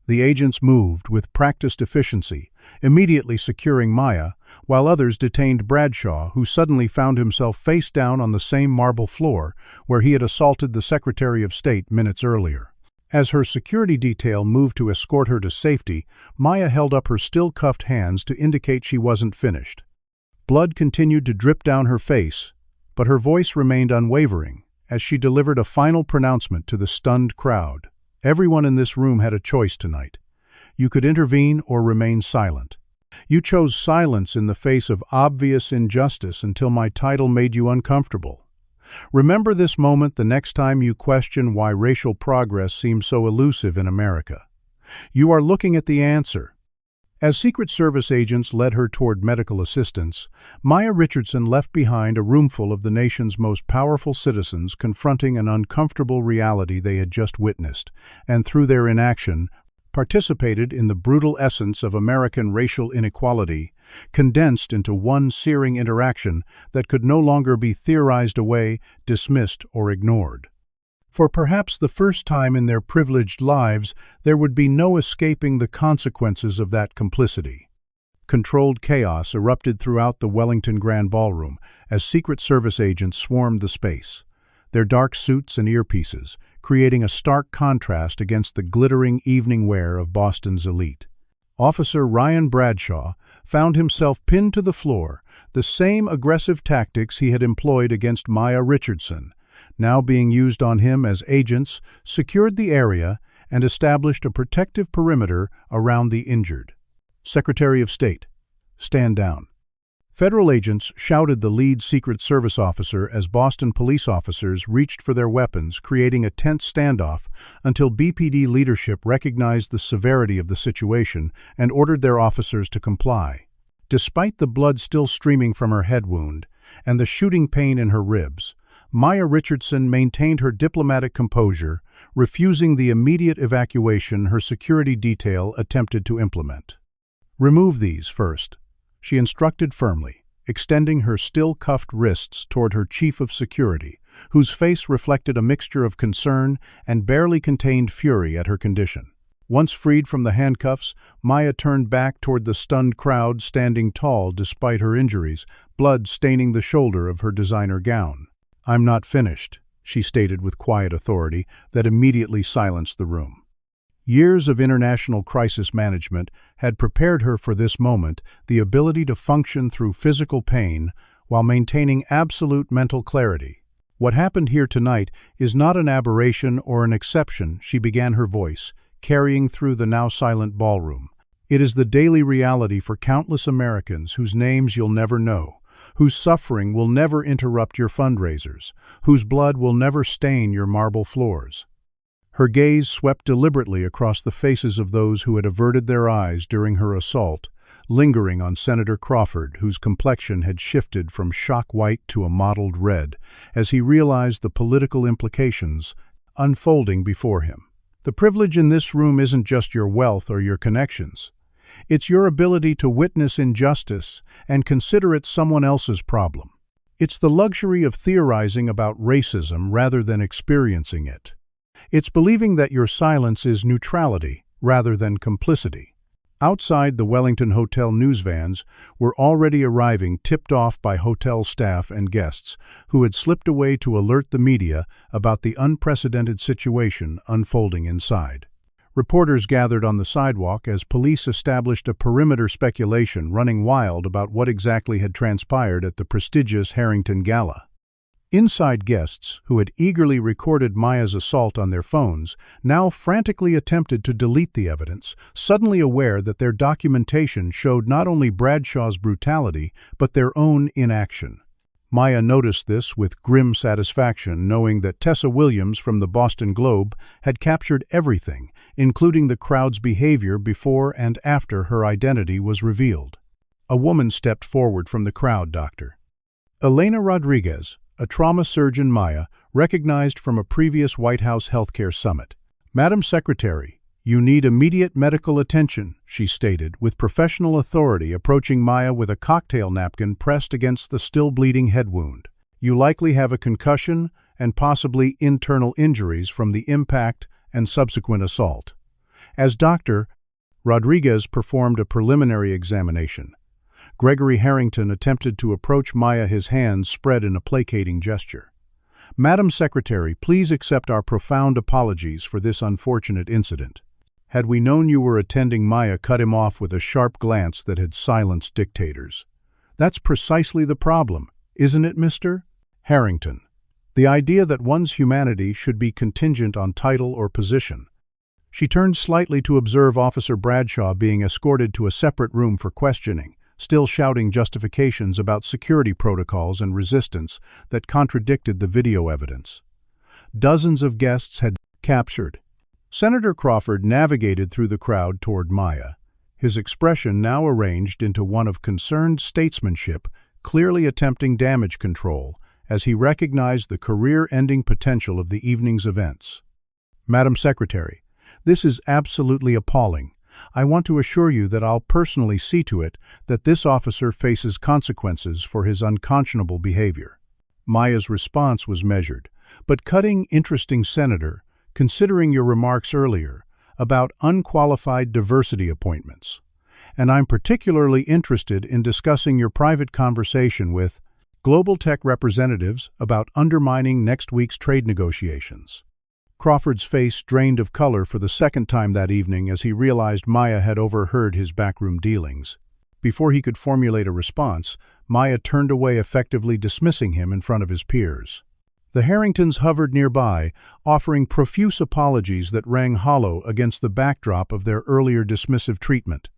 A: The agents moved with practiced efficiency, immediately securing Maya, while others detained Bradshaw, who suddenly found himself face down on the same marble floor where he had assaulted the Secretary of State minutes earlier. As her security detail moved to escort her to safety, Maya held up her still-cuffed hands to indicate she wasn't finished. Blood continued to drip down her face, but her voice remained unwavering as she delivered a final pronouncement to the stunned crowd. Everyone in this room had a choice tonight. You could intervene or remain silent. You chose silence in the face of obvious injustice until my title made you uncomfortable. Remember this moment the next time you question why racial progress seems so elusive in America. You are looking at the answer. As Secret Service agents led her toward medical assistance, Maya Richardson left behind a roomful of the nation's most powerful citizens confronting an uncomfortable reality they had just witnessed, and through their inaction, participated in the brutal essence of American racial inequality, condensed into one searing interaction that could no longer be theorized away, dismissed, or ignored. For perhaps the first time in their privileged lives, there would be no escaping the consequences of that complicity. Controlled chaos erupted throughout the Wellington Grand Ballroom as Secret Service agents swarmed the space, their dark suits and earpieces creating a stark contrast against the glittering evening wear of Boston's elite. Officer Bradshaw found himself pinned to the floor, the same aggressive tactics he had employed against Maya Richardson, now being used on him as agents, secured the area and established a protective perimeter around the injured. Secretary of State, stand down. Federal agents shouted the lead Secret Service officer as Boston police officers reached for their weapons, creating a tense standoff until BPD leadership recognized the severity of the situation and ordered their officers to comply. Despite the blood still streaming from her head wound and the shooting pain in her ribs, Maya Richardson maintained her diplomatic composure, refusing the immediate evacuation her security detail attempted to implement. "Remove these first," she instructed firmly, extending her still-cuffed wrists toward her chief of security, whose face reflected a mixture of concern and barely contained fury at her condition. Once freed from the handcuffs, Maya turned back toward the stunned crowd, standing tall despite her injuries, blood staining the shoulder of her designer gown. "I'm not finished," she stated with quiet authority that immediately silenced the room. Years of international crisis management had prepared her for this moment, the ability to function through physical pain while maintaining absolute mental clarity. "What happened here tonight is not an aberration or an exception," she began, her voice carrying through the now silent ballroom. "It is the daily reality for countless Americans whose names you'll never know, whose suffering will never interrupt your fundraisers, whose blood will never stain your marble floors." Her gaze swept deliberately across the faces of those who had averted their eyes during her assault, lingering on Senator Crawford, whose complexion had shifted from shock white to a mottled red, as he realized the political implications unfolding before him. The privilege in this room isn't just your wealth or your connections. It's your ability to witness injustice and consider it someone else's problem. It's the luxury of theorizing about racism rather than experiencing it. It's believing that your silence is neutrality rather than complicity. Outside, the Wellington Hotel news vans were already arriving, tipped off by hotel staff and guests who had slipped away to alert the media about the unprecedented situation unfolding inside. Reporters gathered on the sidewalk as police established a perimeter, speculation running wild about what exactly had transpired at the prestigious Harrington Gala. Inside, guests, who had eagerly recorded Maya's assault on their phones, now frantically attempted to delete the evidence, suddenly aware that their documentation showed not only Bradshaw's brutality, but their own inaction. Maya noticed this with grim satisfaction, knowing that Tessa Williams from the Boston Globe had captured everything, including the crowd's behavior before and after her identity was revealed. A woman stepped forward from the crowd. Dr. Elena Rodriguez, a trauma surgeon Maya recognized from a previous White House healthcare summit. "Madam Secretary, you need immediate medical attention," she stated, with professional authority, approaching Maya with a cocktail napkin pressed against the still bleeding head wound. "You likely have a concussion and possibly internal injuries from the impact and subsequent assault." As Dr. Rodriguez performed a preliminary examination, Gregory Harrington attempted to approach Maya, his hands spread in a placating gesture. "Madam Secretary, please accept our profound apologies for this unfortunate incident." "Had we known you were attending," Maya cut him off with a sharp glance that had silenced dictators. "That's precisely the problem, isn't it, Mr. Harrington? The idea that one's humanity should be contingent on title or position." She turned slightly to observe Officer Bradshaw being escorted to a separate room for questioning, still shouting justifications about security protocols and resistance that contradicted the video evidence. Dozens of guests had captured. Senator Crawford navigated through the crowd toward Maya, his expression now arranged into one of concerned statesmanship, clearly attempting damage control, as he recognized the career-ending potential of the evening's events. "Madam Secretary, this is absolutely appalling. I want to assure you that I'll personally see to it that this officer faces consequences for his unconscionable behavior." Maya's response was measured, but cutting. "Interesting, Senator, considering your remarks earlier about unqualified diversity appointments. And I'm particularly interested in discussing your private conversation with global tech representatives about undermining next week's trade negotiations." Crawford's face drained of color for the second time that evening as he realized Maya had overheard his backroom dealings. Before he could formulate a response, Maya turned away, effectively dismissing him in front of his peers. The Harringtons hovered nearby, offering profuse apologies that rang hollow against the backdrop of their earlier dismissive treatment.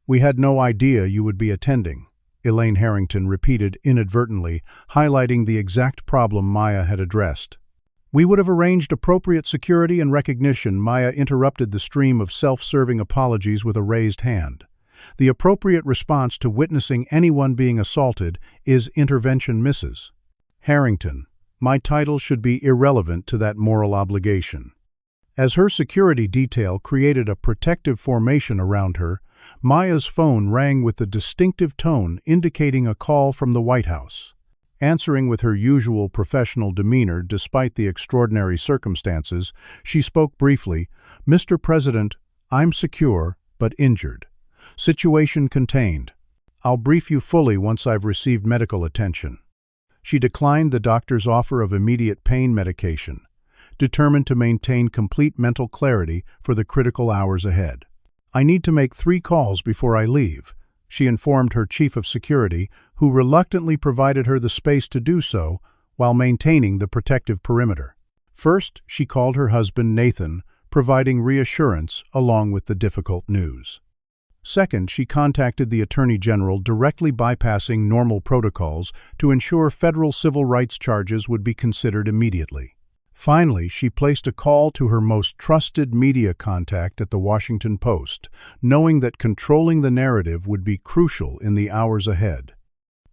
A: "We had no idea you would be attending," Elaine Harrington repeated inadvertently, highlighting the exact problem Maya had addressed. "We would have arranged appropriate security and recognition." Maya interrupted the stream of self-serving apologies with a raised hand. "The appropriate response to witnessing anyone being assaulted is intervention, Mrs. Harrington. My title should be irrelevant to that moral obligation." As her security detail created a protective formation around her, Maya's phone rang with the distinctive tone indicating a call from the White House. Answering with her usual professional demeanor despite the extraordinary circumstances, she spoke briefly. "Mr. President, I'm secure, but injured. Situation contained. I'll brief you fully once I've received medical attention." She declined the doctor's offer of immediate pain medication, determined to maintain complete mental clarity for the critical hours ahead. "I need to make 3 calls before I leave," she informed her chief of security, who reluctantly provided her the space to do so while maintaining the protective perimeter. First, she called her husband, Nathan, providing reassurance along with the difficult news. Second, she contacted the Attorney General, directly bypassing normal protocols to ensure federal civil rights charges would be considered immediately. Finally, she placed a call to her most trusted media contact at the Washington Post, knowing that controlling the narrative would be crucial in the hours ahead.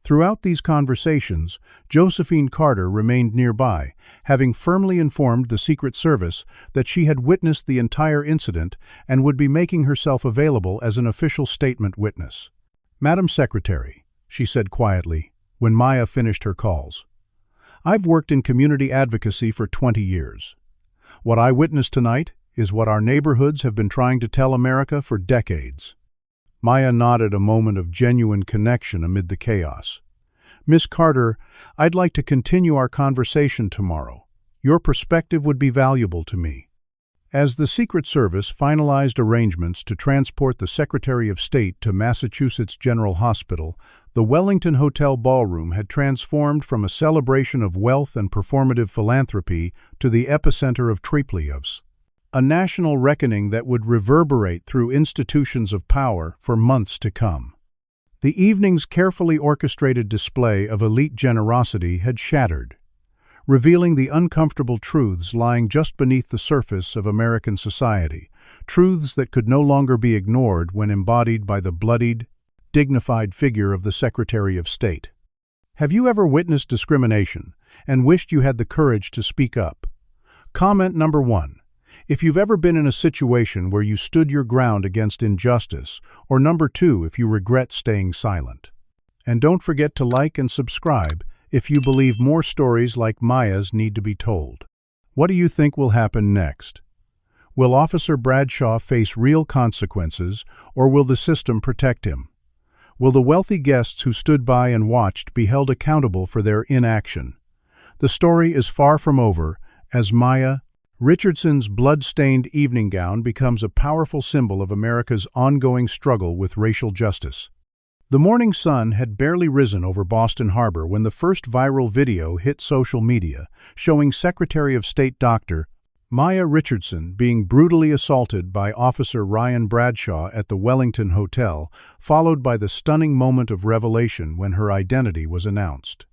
A: Throughout these conversations, Josephine Carter remained nearby, having firmly informed the Secret Service that she had witnessed the entire incident and would be making herself available as an official statement witness. "Madam Secretary," she said quietly, when Maya finished her calls, "I've worked in community advocacy for 20 years. What I witnessed tonight is what our neighborhoods have been trying to tell America for decades. Maya nodded, a moment of genuine connection amid the chaos. "Miss Carter, I'd like to continue our conversation tomorrow. Your perspective would be valuable to me." As the Secret Service finalized arrangements to transport the Secretary of State to Massachusetts General Hospital, the Wellington Hotel ballroom had transformed from a celebration of wealth and performative philanthropy to the epicenter of triplios, a national reckoning that would reverberate through institutions of power for months to come. The evening's carefully orchestrated display of elite generosity had shattered, revealing the uncomfortable truths lying just beneath the surface of American society, truths that could no longer be ignored when embodied by the bloodied, dignified figure of the Secretary of State. Have you ever witnessed discrimination and wished you had the courage to speak up? Comment number 1. If you've ever been in a situation where you stood your ground against injustice, or number 2, if you regret staying silent. And don't forget to like and subscribe if you believe more stories like Maya's need to be told. What do you think will happen next? Will Officer Bradshaw face real consequences, or will the system protect him? Will the wealthy guests who stood by and watched be held accountable for their inaction? The story is far from over as Maya Richardson's blood-stained evening gown becomes a powerful symbol of America's ongoing struggle with racial justice. The morning sun had barely risen over Boston Harbor when the first viral video hit social media, showing Secretary of State Dr. Maya Richardson being brutally assaulted by Officer Ryan Bradshaw at the Wellington Hotel, followed by the stunning moment of revelation when her identity was announced.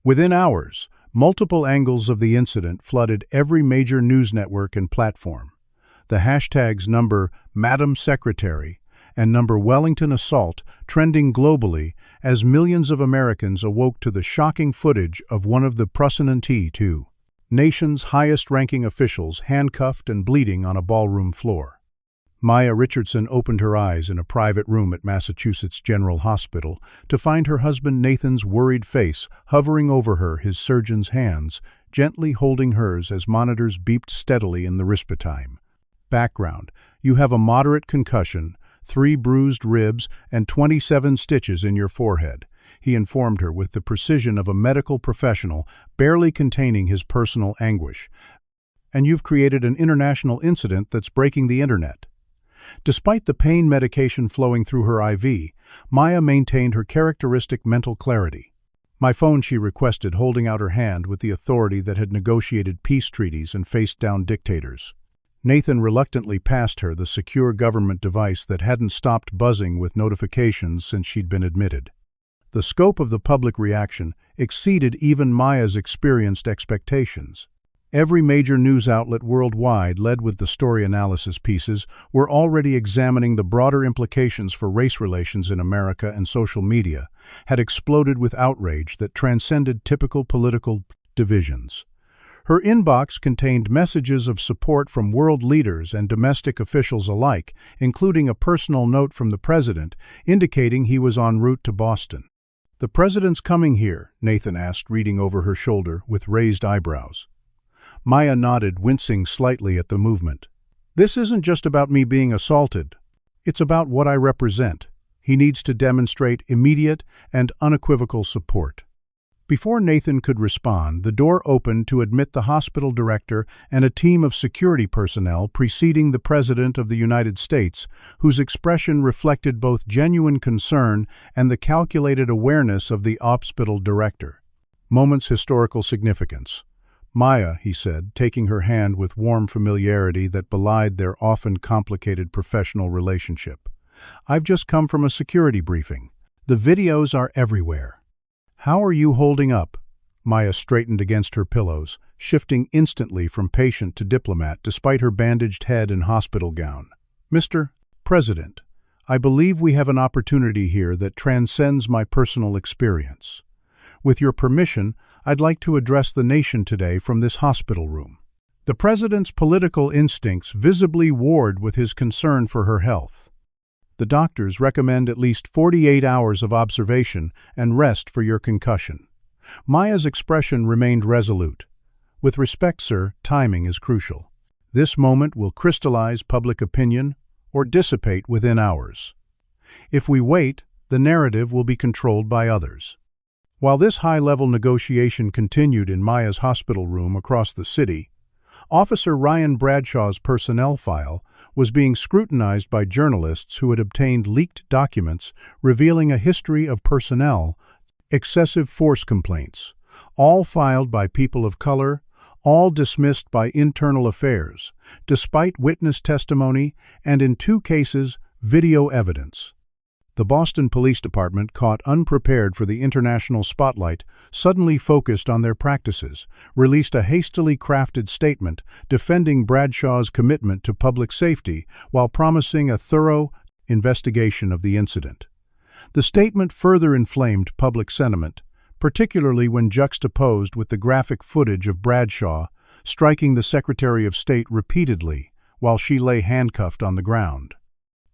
A: Within hours, multiple angles of the incident flooded every major news network and platform. The hashtags number Madam Secretary and number Wellington Assault trending globally as millions of Americans awoke to the shocking footage of one of the Prussian nation's highest-ranking officials handcuffed and bleeding on a ballroom floor. Maya Richardson opened her eyes in a private room at Massachusetts General Hospital to find her husband Nathan's worried face hovering over her, his surgeon's hands gently holding hers as monitors beeped steadily in the respitime. Background: you have a moderate concussion, 3 bruised ribs, and 27 stitches in your forehead, he informed her with the precision of a medical professional, barely containing his personal anguish. And you've created an international incident that's breaking the internet. Despite the pain medication flowing through her IV, Maya maintained her characteristic mental clarity. "My phone," she requested, holding out her hand with the authority that had negotiated peace treaties and faced down dictators. Nathan reluctantly passed her the secure government device that hadn't stopped buzzing with notifications since she'd been admitted. The scope of the public reaction exceeded even Maya's experienced expectations. Every major news outlet worldwide, led with the story analysis pieces, were already examining the broader implications for race relations in America, and social media had exploded with outrage that transcended typical political divisions. Her inbox contained messages of support from world leaders and domestic officials alike, including a personal note from the president indicating he was en route to Boston. "The president's coming here?" Nathan asked, reading over her shoulder with raised eyebrows. Maya nodded, wincing slightly at the movement. "This isn't just about me being assaulted. It's about what I represent. He needs to demonstrate immediate and unequivocal support." Before Nathan could respond, the door opened to admit the hospital director and a team of security personnel preceding the President of the United States, whose expression reflected both genuine concern and the calculated awareness of the hospital director. "Moment's historical significance. Maya," he said, taking her hand with warm familiarity that belied their often complicated professional relationship. "I've just come from a security briefing. The videos are everywhere." "How are you holding up?" Maya straightened against her pillows, shifting instantly from patient to diplomat despite her bandaged head and hospital gown. "Mr. President, I believe we have an opportunity here that transcends my personal experience. With your permission, I'd like to address the nation today from this hospital room." The president's political instincts visibly warred with his concern for her health. "The doctors recommend at least 48 hours of observation and rest for your concussion." Maya's expression remained resolute. "With respect, sir, timing is crucial. This moment will crystallize public opinion or dissipate within hours." If we wait, the narrative will be controlled by others. While this high-level negotiation continued in Maya's hospital room across the city, Officer Ryan Bradshaw's personnel file was being scrutinized by journalists who had obtained leaked documents revealing a history of personnel, excessive force complaints, all filed by people of color, all dismissed by internal affairs, despite witness testimony and, in 2 cases, video evidence. The Boston Police Department, caught unprepared for the international spotlight, suddenly focused on their practices, released a hastily crafted statement defending Bradshaw's commitment to public safety while promising a thorough investigation of the incident. The statement further inflamed public sentiment, particularly when juxtaposed with the graphic footage of Bradshaw striking the Secretary of State repeatedly while she lay handcuffed on the ground.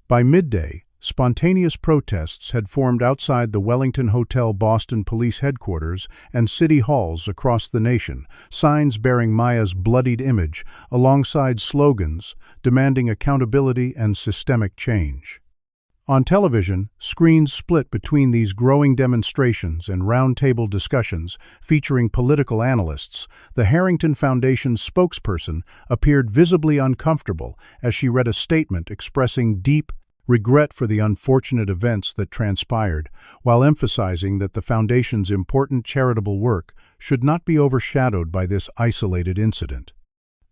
A: By midday, spontaneous protests had formed outside the Wellington Hotel Boston Police Headquarters and city halls across the nation, signs bearing Maya's bloodied image, alongside slogans demanding accountability and systemic change. On television, screens split between these growing demonstrations and roundtable discussions featuring political analysts. The Harrington Foundation's spokesperson appeared visibly uncomfortable as she read a statement expressing deep regret for the unfortunate events that transpired, while emphasizing that the Foundation's important charitable work should not be overshadowed by this isolated incident.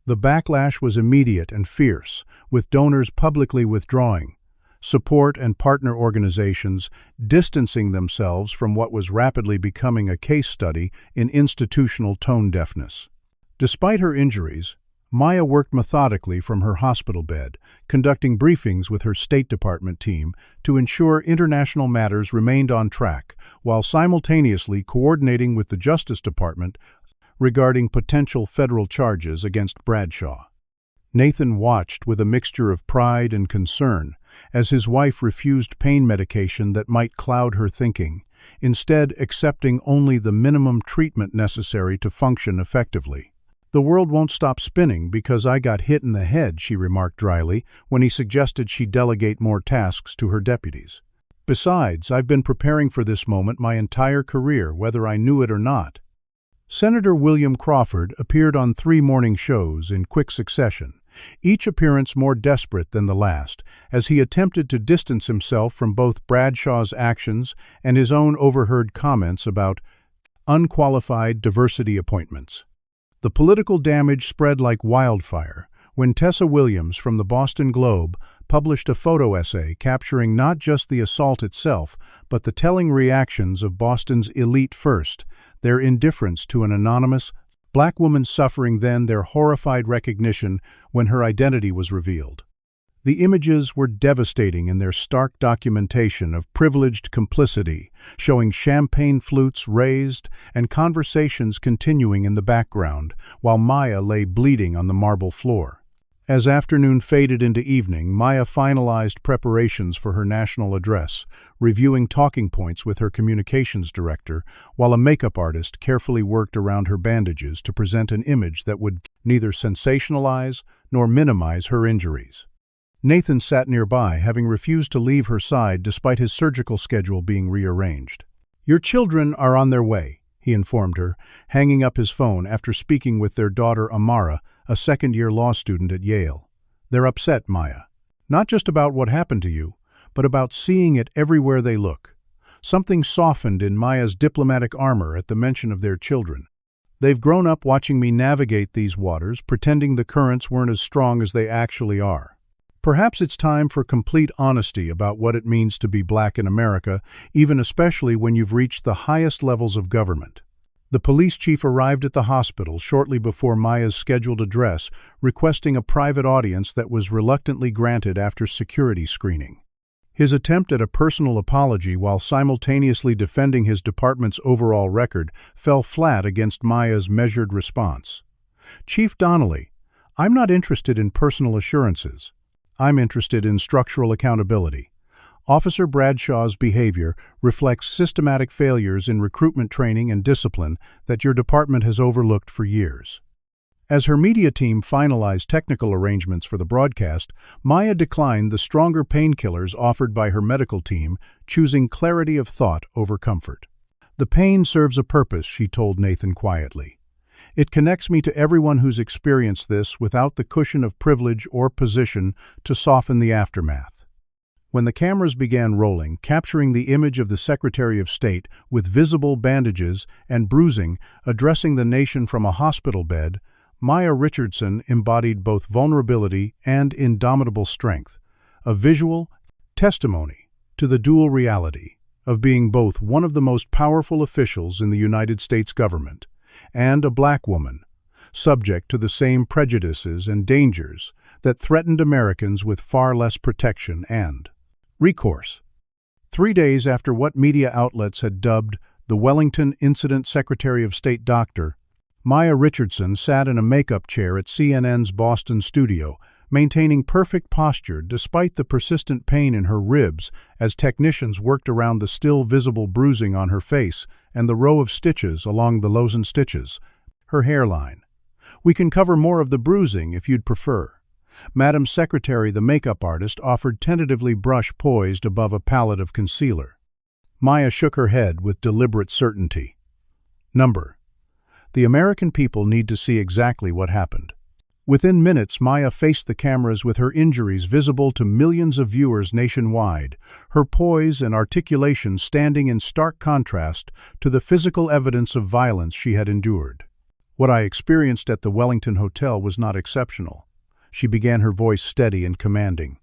A: The backlash was immediate and fierce, with donors publicly withdrawing, support and partner organizations distancing themselves from what was rapidly becoming a case study in institutional tone deafness. Despite her injuries, Maya worked methodically from her hospital bed, conducting briefings with her State Department team to ensure international matters remained on track, while simultaneously coordinating with the Justice Department regarding potential federal charges against Bradshaw. Nathan watched with a mixture of pride and concern as his wife refused pain medication that might cloud her thinking, instead accepting only the minimum treatment necessary to function effectively. "The world won't stop spinning because I got hit in the head," she remarked dryly when he suggested she delegate more tasks to her deputies. "Besides, I've been preparing for this moment my entire career, whether I knew it or not." Senator William Crawford appeared on 3 morning shows in quick succession, each appearance more desperate than the last, as he attempted to distance himself from both Bradshaw's actions and his own overheard comments about unqualified diversity appointments. The political damage spread like wildfire when Tessa Williams from the Boston Globe published a photo essay capturing not just the assault itself, but the telling reactions of Boston's elite first, their indifference to an anonymous black woman suffering, then their horrified recognition when her identity was revealed. The images were devastating in their stark documentation of privileged complicity, showing champagne flutes raised and conversations continuing in the background, while Maya lay bleeding on the marble floor. As afternoon faded into evening, Maya finalized preparations for her national address, reviewing talking points with her communications director, while a makeup artist carefully worked around her bandages to present an image that would neither sensationalize nor minimize her injuries. Nathan sat nearby, having refused to leave her side despite his surgical schedule being rearranged. "Your children are on their way," he informed her, hanging up his phone after speaking with their daughter Amara, a second-year law student at Yale. "They're upset, Maya. Not just about what happened to you, but about seeing it everywhere they look." Something softened in Maya's diplomatic armor at the mention of their children. "They've grown up watching me navigate these waters, pretending the currents weren't as strong as they actually are. Perhaps it's time for complete honesty about what it means to be black in America, even especially when you've reached the highest levels of government." The police chief arrived at the hospital shortly before Maya's scheduled address, requesting a private audience that was reluctantly granted after security screening. His attempt at a personal apology while simultaneously defending his department's overall record fell flat against Maya's measured response. "Chief Donnelly, I'm not interested in personal assurances. I'm interested in structural accountability. Officer Bradshaw's behavior reflects systematic failures in recruitment training and discipline that your department has overlooked for years." As her media team finalized technical arrangements for the broadcast, Maya declined the stronger painkillers offered by her medical team, choosing clarity of thought over comfort. "The pain serves a purpose," she told Nathan quietly. "It connects me to everyone who's experienced this without the cushion of privilege or position to soften the aftermath." When the cameras began rolling, capturing the image of the Secretary of State with visible bandages and bruising addressing the nation from a hospital bed, Maya Richardson embodied both vulnerability and indomitable strength, a visual testimony to the dual reality of being both one of the most powerful officials in the United States government and a black woman, subject to the same prejudices and dangers that threatened Americans with far less protection and recourse. 3 days after what media outlets had dubbed the Wellington Incident, Secretary of State Dr. Maya Richardson sat in a makeup chair at CNN's Boston studio, maintaining perfect posture despite the persistent pain in her ribs as technicians worked around the still visible bruising on her face and the row of stitches along the lozenge stitches. Her hairline. "We can cover more of the bruising if you'd prefer." Madam Secretary, the makeup artist, offered tentatively, brush poised above a palette of concealer. Maya shook her head with deliberate certainty. "Number. The American people need to see exactly what happened." Within minutes, Maya faced the cameras with her injuries visible to millions of viewers nationwide, her poise and articulation standing in stark contrast to the physical evidence of violence she had endured. "What I experienced at the Wellington Hotel was not exceptional." She began, her voice steady and commanding.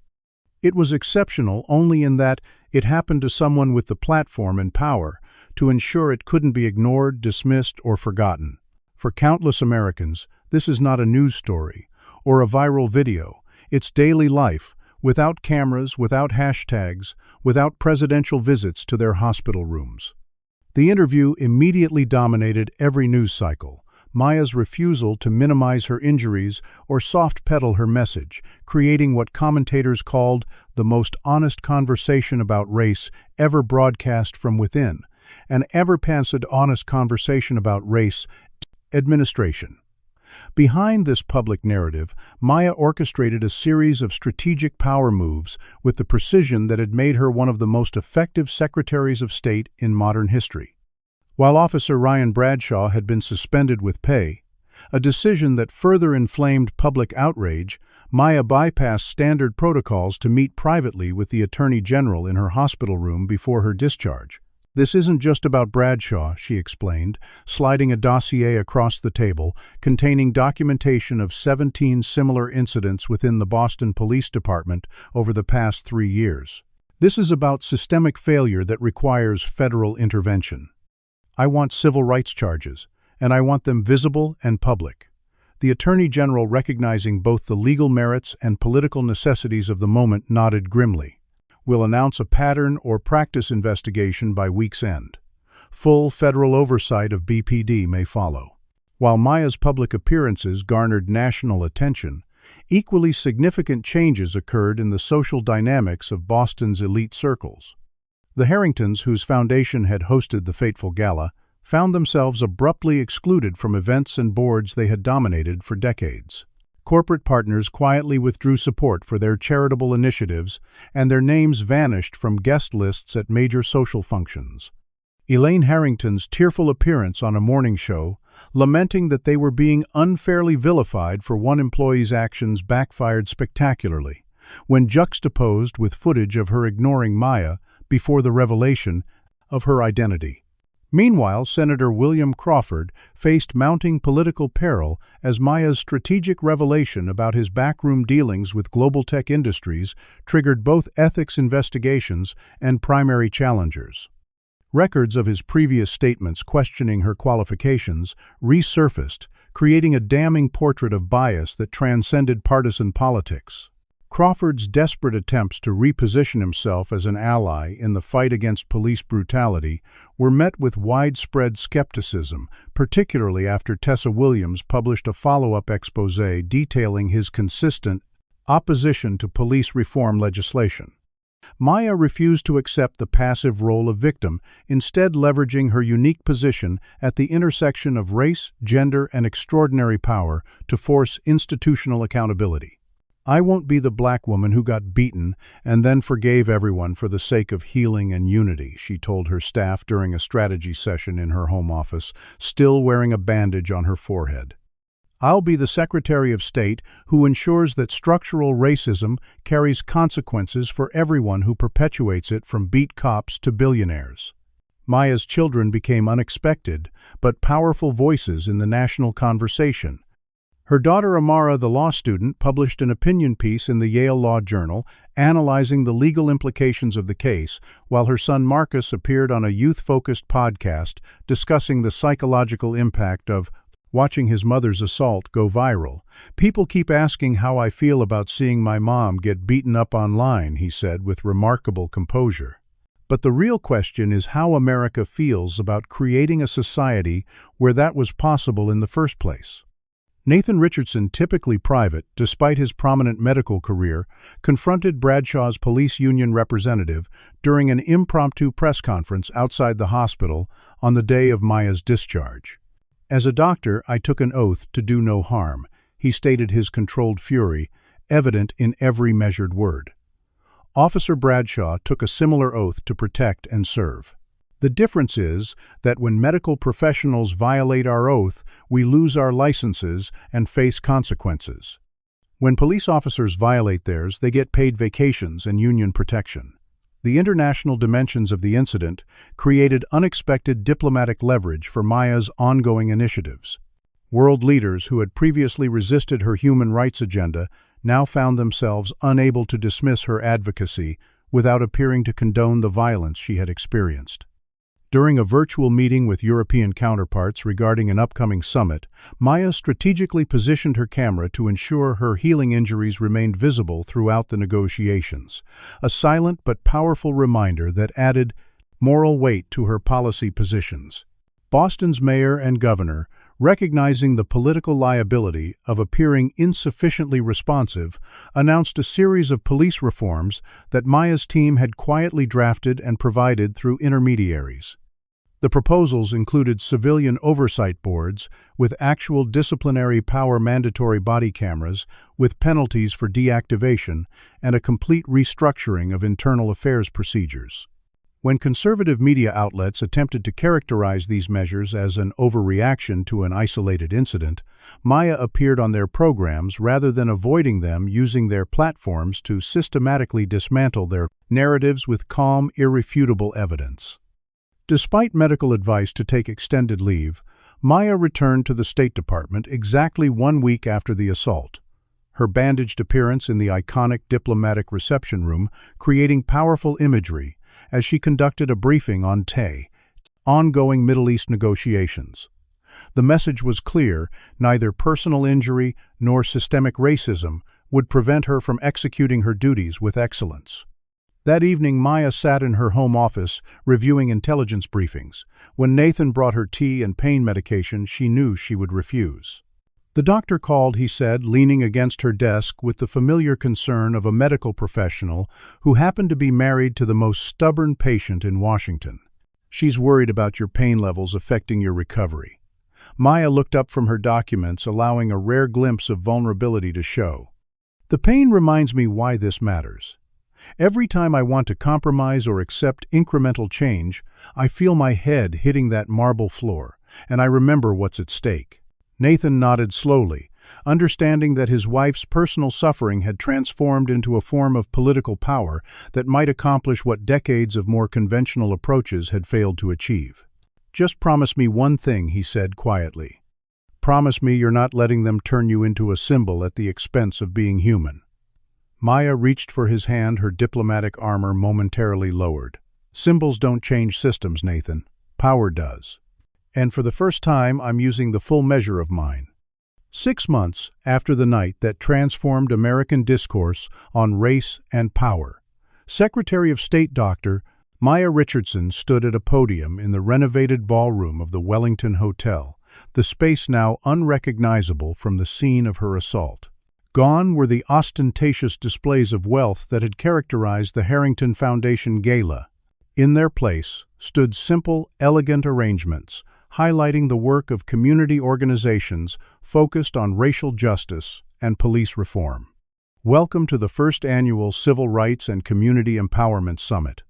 A: "It was exceptional only in that it happened to someone with the platform and power to ensure it couldn't be ignored, dismissed, or forgotten. For countless Americans, this is not a news story or a viral video. It's daily life, without cameras, without hashtags, without presidential visits to their hospital rooms." The interview immediately dominated every news cycle. Maya's refusal to minimize her injuries or soft-pedal her message, creating what commentators called the most honest conversation about race ever broadcast from within, an ever-panced honest conversation about race administration. Behind this public narrative, Maya orchestrated a series of strategic power moves with the precision that had made her one of the most effective secretaries of state in modern history. While Officer Bradshaw had been suspended with pay, a decision that further inflamed public outrage, Maya bypassed standard protocols to meet privately with the Attorney General in her hospital room before her discharge. "This isn't just about Bradshaw," she explained, sliding a dossier across the table containing documentation of 17 similar incidents within the Boston Police Department over the past 3 years. "This is about systemic failure that requires federal intervention. I want civil rights charges, and I want them visible and public." The Attorney General, recognizing both the legal merits and political necessities of the moment, nodded grimly. "We'll announce a pattern or practice investigation by week's end. Full federal oversight of BPD may follow." While Maya's public appearances garnered national attention, equally significant changes occurred in the social dynamics of Boston's elite circles. The Harringtons, whose foundation had hosted the fateful gala, found themselves abruptly excluded from events and boards they had dominated for decades. Corporate partners quietly withdrew support for their charitable initiatives, and their names vanished from guest lists at major social functions. Elaine Harrington's tearful appearance on a morning show, lamenting that they were being unfairly vilified for one employee's actions, backfired spectacularly, when juxtaposed with footage of her ignoring Maya before the revelation of her identity. Meanwhile, Senator William Crawford faced mounting political peril as Maya's strategic revelation about his backroom dealings with global tech industries triggered both ethics investigations and primary challengers. Records of his previous statements questioning her qualifications resurfaced, creating a damning portrait of bias that transcended partisan politics. Crawford's desperate attempts to reposition himself as an ally in the fight against police brutality were met with widespread skepticism, particularly after Tessa Williams published a follow-up exposé detailing his consistent opposition to police reform legislation. Maya refused to accept the passive role of victim, instead leveraging her unique position at the intersection of race, gender, and extraordinary power to force institutional accountability. "I won't be the black woman who got beaten and then forgave everyone for the sake of healing and unity," she told her staff during a strategy session in her home office, still wearing a bandage on her forehead. "I'll be the Secretary of State who ensures that structural racism carries consequences for everyone who perpetuates it, from beat cops to billionaires." Maya's children became unexpected but powerful voices in the national conversation. Her daughter Amara, the law student, published an opinion piece in the Yale Law Journal analyzing the legal implications of the case, while her son Marcus appeared on a youth-focused podcast discussing the psychological impact of watching his mother's assault go viral. "People keep asking how I feel about seeing my mom get beaten up online," he said with remarkable composure. "But the real question is how America feels about creating a society where that was possible in the first place." Nathan Richardson, typically private despite his prominent medical career, confronted Bradshaw's police union representative during an impromptu press conference outside the hospital on the day of Maya's discharge. "As a doctor, I took an oath to do no harm," he stated, his controlled fury evident in every measured word. Officer Bradshaw took a similar oath to protect and serve. "The difference is that when medical professionals violate our oath, we lose our licenses and face consequences. When police officers violate theirs, they get paid vacations and union protection." The international dimensions of the incident created unexpected diplomatic leverage for Maya's ongoing initiatives. World leaders who had previously resisted her human rights agenda now found themselves unable to dismiss her advocacy without appearing to condone the violence she had experienced. During a virtual meeting with European counterparts regarding an upcoming summit, Maya strategically positioned her camera to ensure her healing injuries remained visible throughout the negotiations, a silent but powerful reminder that added moral weight to her policy positions. Boston's mayor and governor, recognizing the political liability of appearing insufficiently responsive, announced a series of police reforms that Maya's team had quietly drafted and provided through intermediaries. The proposals included civilian oversight boards with actual disciplinary power, mandatory body cameras with penalties for deactivation, and a complete restructuring of internal affairs procedures. When conservative media outlets attempted to characterize these measures as an overreaction to an isolated incident, Maya appeared on their programs rather than avoiding them, using their platforms to systematically dismantle their narratives with calm, irrefutable evidence. Despite medical advice to take extended leave, Maya returned to the State Department exactly 1 week after the assault, her bandaged appearance in the iconic diplomatic reception room creating powerful imagery as she conducted a briefing on ongoing Middle East negotiations. The message was clear: neither personal injury nor systemic racism would prevent her from executing her duties with excellence. That evening, Maya sat in her home office reviewing intelligence briefings. When Nathan brought her tea and pain medication, she knew she would refuse. "The doctor called," he said, leaning against her desk with the familiar concern of a medical professional who happened to be married to the most stubborn patient in Washington. "She's worried about your pain levels affecting your recovery." Maya looked up from her documents, allowing a rare glimpse of vulnerability to show. "The pain reminds me why this matters. Every time I want to compromise or accept incremental change, I feel my head hitting that marble floor, and I remember what's at stake." Nathan nodded slowly, understanding that his wife's personal suffering had transformed into a form of political power that might accomplish what decades of more conventional approaches had failed to achieve. "Just promise me one thing," he said quietly. "Promise me you're not letting them turn you into a symbol at the expense of being human." Maya reached for his hand, her diplomatic armor momentarily lowered. "Symbols don't change systems, Nathan. Power does. And for the first time, I'm using the full measure of mine." 6 months after the night that transformed American discourse on race and power, Secretary of State Dr. Maya Richardson stood at a podium in the renovated ballroom of the Wellington Hotel, the space now unrecognizable from the scene of her assault. Gone were the ostentatious displays of wealth that had characterized the Harrington Foundation gala. In their place stood simple, elegant arrangements, highlighting the work of community organizations focused on racial justice and police reform. Welcome to the first annual Civil Rights and Community Empowerment Summit.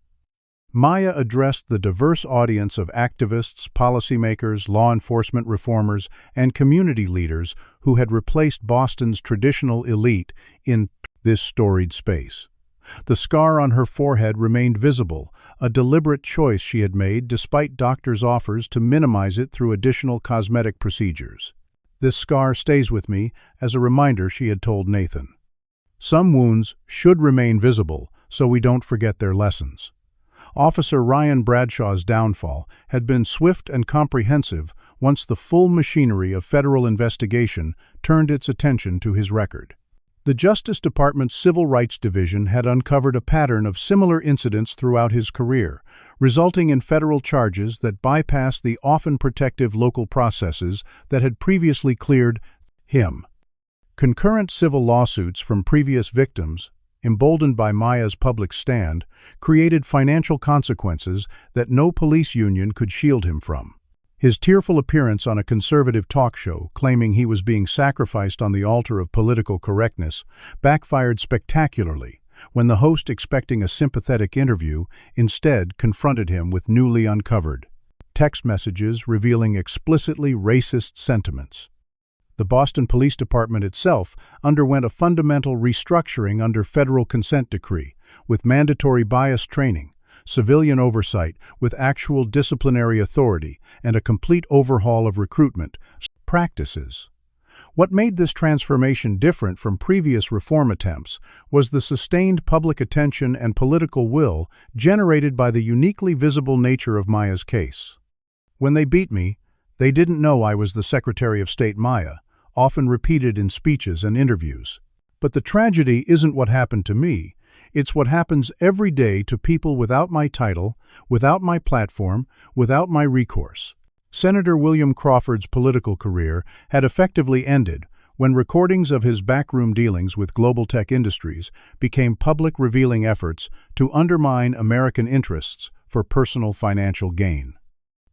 A: Maya addressed the diverse audience of activists, policymakers, law enforcement reformers, and community leaders who had replaced Boston's traditional elite in this storied space. The scar on her forehead remained visible, a deliberate choice she had made despite doctors' offers to minimize it through additional cosmetic procedures. "This scar stays with me as a reminder," she had told Nathan. "Some wounds should remain visible so we don't forget their lessons." Officer Bradshaw's downfall had been swift and comprehensive once the full machinery of federal investigation turned its attention to his record. The Justice Department's Civil Rights Division had uncovered a pattern of similar incidents throughout his career, resulting in federal charges that bypassed the often protective local processes that had previously cleared him. Concurrent civil lawsuits from previous victims, emboldened by Maya's public stand, created financial consequences that no police union could shield him from. His tearful appearance on a conservative talk show, claiming he was being sacrificed on the altar of political correctness, backfired spectacularly when the host, expecting a sympathetic interview, instead confronted him with newly uncovered text messages revealing explicitly racist sentiments. The Boston Police Department itself underwent a fundamental restructuring under federal consent decree, with mandatory bias training, civilian oversight with actual disciplinary authority, and a complete overhaul of recruitment practices. What made this transformation different from previous reform attempts was the sustained public attention and political will generated by the uniquely visible nature of Maya's case. "When they beat me, they didn't know I was the Secretary of State Maya," often repeated in speeches and interviews. "But the tragedy isn't what happened to me. It's what happens every day to people without my title, without my platform, without my recourse." Senator William Crawford's political career had effectively ended when recordings of his backroom dealings with global tech industries became public, revealing efforts to undermine American interests for personal financial gain.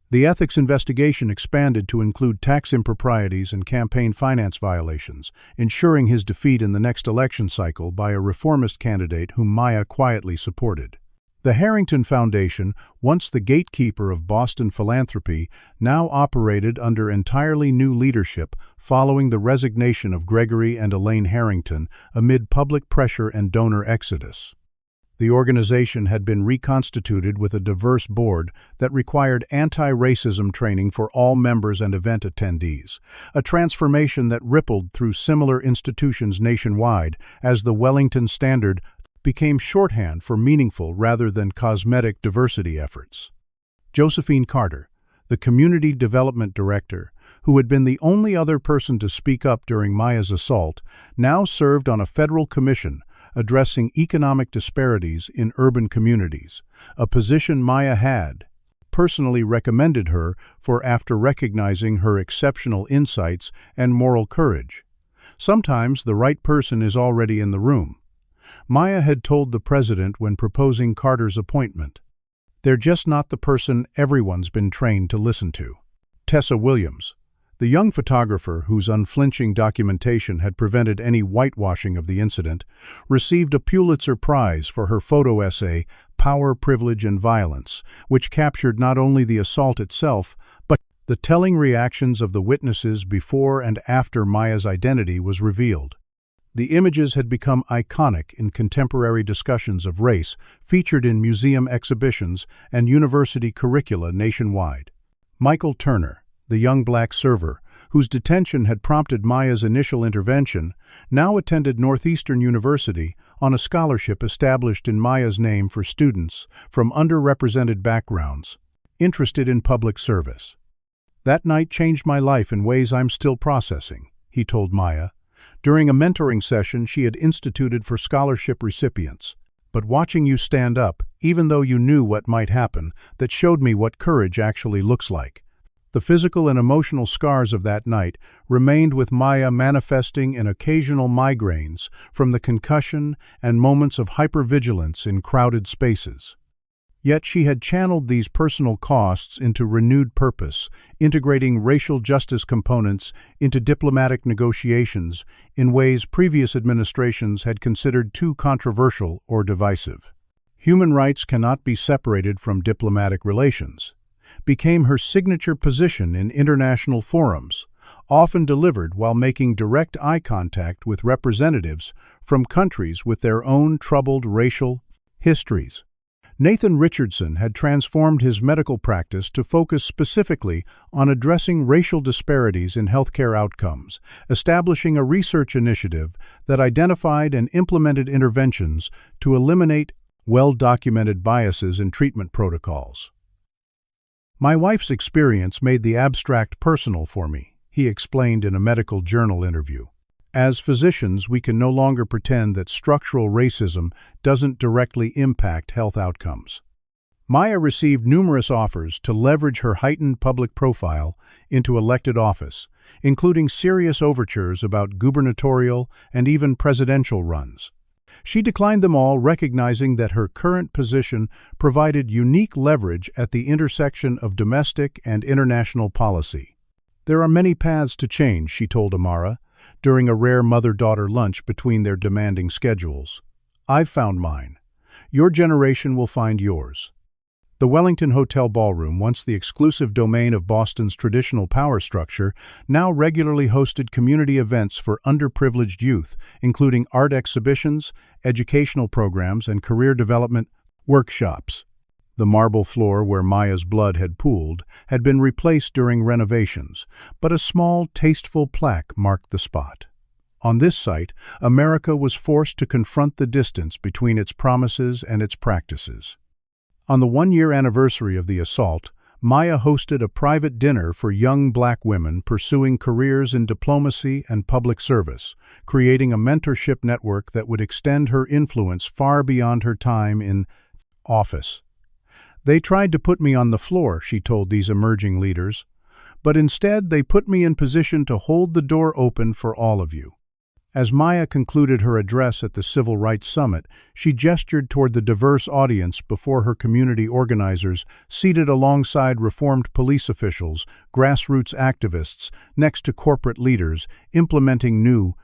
A: The ethics investigation expanded to include tax improprieties and campaign finance violations, ensuring his defeat in the next election cycle by a reformist candidate whom Maya quietly supported. The Harrington Foundation, once the gatekeeper of Boston philanthropy, now operated under entirely new leadership following the resignation of Gregory and Elaine Harrington amid public pressure and donor exodus. The organization had been reconstituted with a diverse board that required anti-racism training for all members and event attendees, a transformation that rippled through similar institutions nationwide as the Wellington Standard became shorthand for meaningful rather than cosmetic diversity efforts. Josephine Carter, the Community Development Director, who had been the only other person to speak up during Maya's assault, now served on a federal commission addressing economic disparities in urban communities, a position Maya had personally recommended her for after recognizing her exceptional insights and moral courage. Sometimes the right person is already in the room. Maya had told the president when proposing Carter's appointment. "They're just not the person everyone's been trained to listen to." Tessa Williams, the young photographer whose unflinching documentation had prevented any whitewashing of the incident, received a Pulitzer Prize for her photo essay, Power, Privilege, and Violence, which captured not only the assault itself, but the telling reactions of the witnesses before and after Maya's identity was revealed. The images had become iconic in contemporary discussions of race, featured in museum exhibitions and university curricula nationwide. Michael Turner, the young black server, whose detention had prompted Maya's initial intervention, now attended Northeastern University on a scholarship established in Maya's name for students from underrepresented backgrounds, interested in public service. "That night changed my life in ways I'm still processing," he told Maya, during a mentoring session she had instituted for scholarship recipients. "But watching you stand up, even though you knew what might happen, that showed me what courage actually looks like." The physical and emotional scars of that night remained with Maya, manifesting in occasional migraines from the concussion and moments of hypervigilance in crowded spaces. Yet she had channeled these personal costs into renewed purpose, integrating racial justice components into diplomatic negotiations in ways previous administrations had considered too controversial or divisive. Human rights cannot be separated from diplomatic relations became her signature position in international forums, often delivered while making direct eye contact with representatives from countries with their own troubled racial histories. Nathan Richardson had transformed his medical practice to focus specifically on addressing racial disparities in healthcare outcomes, establishing a research initiative that identified and implemented interventions to eliminate well-documented biases in treatment protocols. "My wife's experience made the abstract personal for me," he explained in a medical journal interview. "As physicians, we can no longer pretend that structural racism doesn't directly impact health outcomes." Maya received numerous offers to leverage her heightened public profile into elected office, including serious overtures about gubernatorial and even presidential runs. She declined them all, recognizing that her current position provided unique leverage at the intersection of domestic and international policy. "There are many paths to change," she told Amara, during a rare mother-daughter lunch between their demanding schedules. "I've found mine. Your generation will find yours." The Wellington Hotel Ballroom, once the exclusive domain of Boston's traditional power structure, now regularly hosted community events for underprivileged youth, including art exhibitions, educational programs, and career development workshops. The marble floor where Maya's blood had pooled had been replaced during renovations, but a small, tasteful plaque marked the spot. On this site, America was forced to confront the distance between its promises and its practices. On the one-year anniversary of the assault, Maya hosted a private dinner for young black women pursuing careers in diplomacy and public service, creating a mentorship network that would extend her influence far beyond her time in office. "They tried to put me on the floor," she told these emerging leaders, "but instead they put me in position to hold the door open for all of you." As Maya concluded her address at the Civil Rights Summit, she gestured toward the diverse audience before her community organizers, seated alongside reformed police officials, grassroots activists, next to corporate leaders, implementing new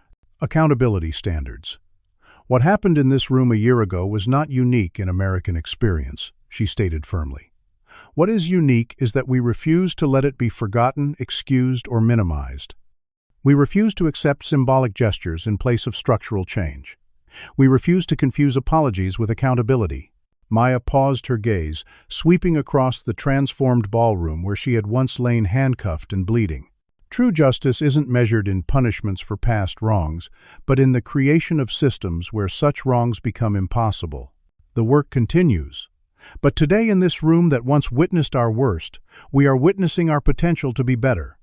A: accountability standards. "What happened in this room a year ago was not unique in American experience," she stated firmly. "What is unique is that we refuse to let it be forgotten, excused, or minimized. We refuse to accept symbolic gestures in place of structural change. We refuse to confuse apologies with accountability." Maya paused her gaze, sweeping across the transformed ballroom where she had once lain handcuffed and bleeding. "True justice isn't measured in punishments for past wrongs, but in the creation of systems where such wrongs become impossible. The work continues. But today, in this room that once witnessed our worst, we are witnessing our potential to be better."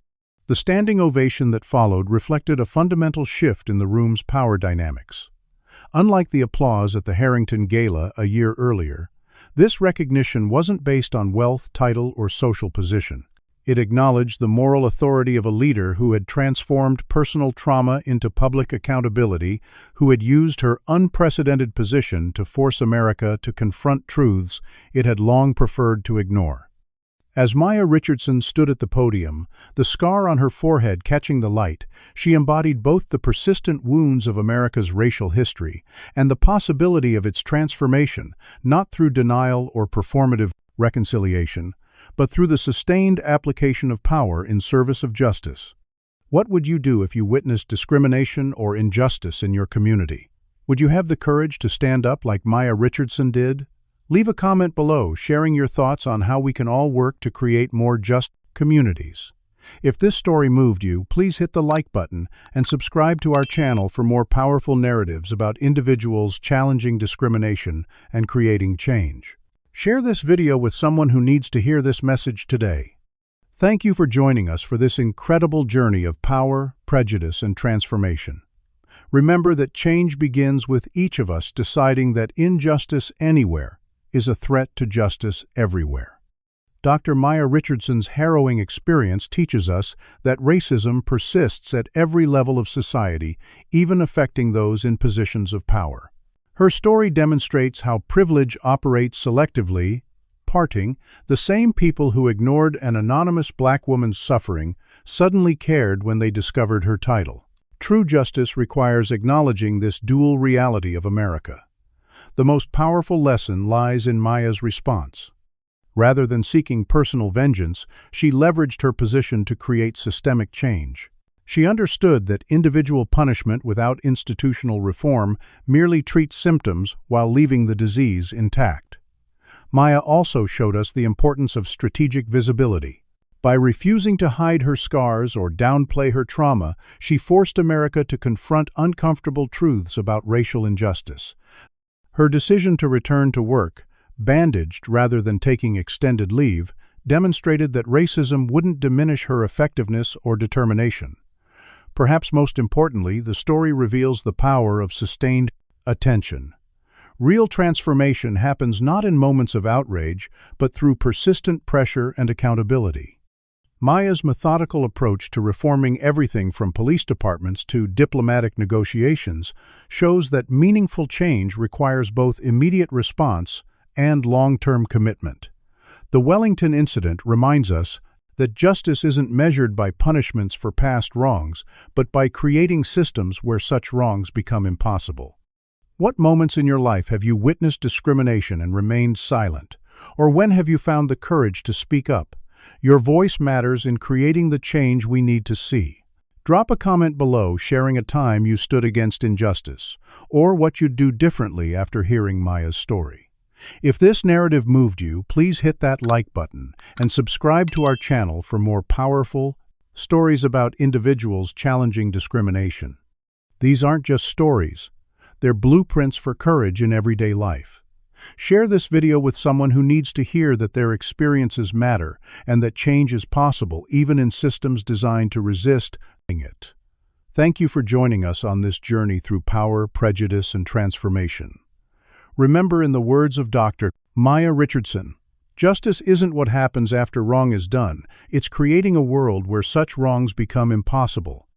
A: The standing ovation that followed reflected a fundamental shift in the room's power dynamics. Unlike the applause at the Harrington Gala a year earlier, this recognition wasn't based on wealth, title, or social position. It acknowledged the moral authority of a leader who had transformed personal trauma into public accountability, who had used her unprecedented position to force America to confront truths it had long preferred to ignore. As Maya Richardson stood at the podium, the scar on her forehead catching the light, she embodied both the persistent wounds of America's racial history and the possibility of its transformation, not through denial or performative reconciliation, but through the sustained application of power in service of justice. What would you do if you witnessed discrimination or injustice in your community? Would you have the courage to stand up like Maya Richardson did? Leave a comment below, sharing your thoughts on how we can all work to create more just communities. If this story moved you, please hit the like button and subscribe to our channel for more powerful narratives about individuals challenging discrimination and creating change. Share this video with someone who needs to hear this message today. Thank you for joining us for this incredible journey of power, prejudice, and transformation. Remember that change begins with each of us deciding that injustice anywhere is a threat to justice everywhere. Dr. Maya Richardson's harrowing experience teaches us that racism persists at every level of society, even affecting those in positions of power. Her story demonstrates how privilege operates selectively, parting. The same people who ignored an anonymous black woman's suffering suddenly cared when they discovered her title. True justice requires acknowledging this dual reality of America. The most powerful lesson lies in Maya's response. Rather than seeking personal vengeance, she leveraged her position to create systemic change. She understood that individual punishment without institutional reform merely treats symptoms while leaving the disease intact. Maya also showed us the importance of strategic visibility. By refusing to hide her scars or downplay her trauma, she forced America to confront uncomfortable truths about racial injustice. Her decision to return to work, bandaged rather than taking extended leave, demonstrated that racism wouldn't diminish her effectiveness or determination. Perhaps most importantly, the story reveals the power of sustained attention. Real transformation happens not in moments of outrage, but through persistent pressure and accountability. Maya's methodical approach to reforming everything from police departments to diplomatic negotiations shows that meaningful change requires both immediate response and long-term commitment. The Wellington incident reminds us that justice isn't measured by punishments for past wrongs, but by creating systems where such wrongs become impossible. What moments in your life have you witnessed discrimination and remained silent? Or when have you found the courage to speak up? Your voice matters in creating the change we need to see. Drop a comment below sharing a time you stood against injustice, or what you'd do differently after hearing Maya's story. If this narrative moved you, please hit that like button and subscribe to our channel for more powerful stories about individuals challenging discrimination. These aren't just stories, they're blueprints for courage in everyday life. Share this video with someone who needs to hear that their experiences matter and that change is possible even in systems designed to resist it. Thank you for joining us on this journey through power, prejudice, and transformation. Remember, in the words of Dr. Maya Richardson, justice isn't what happens after wrong is done, it's creating a world where such wrongs become impossible.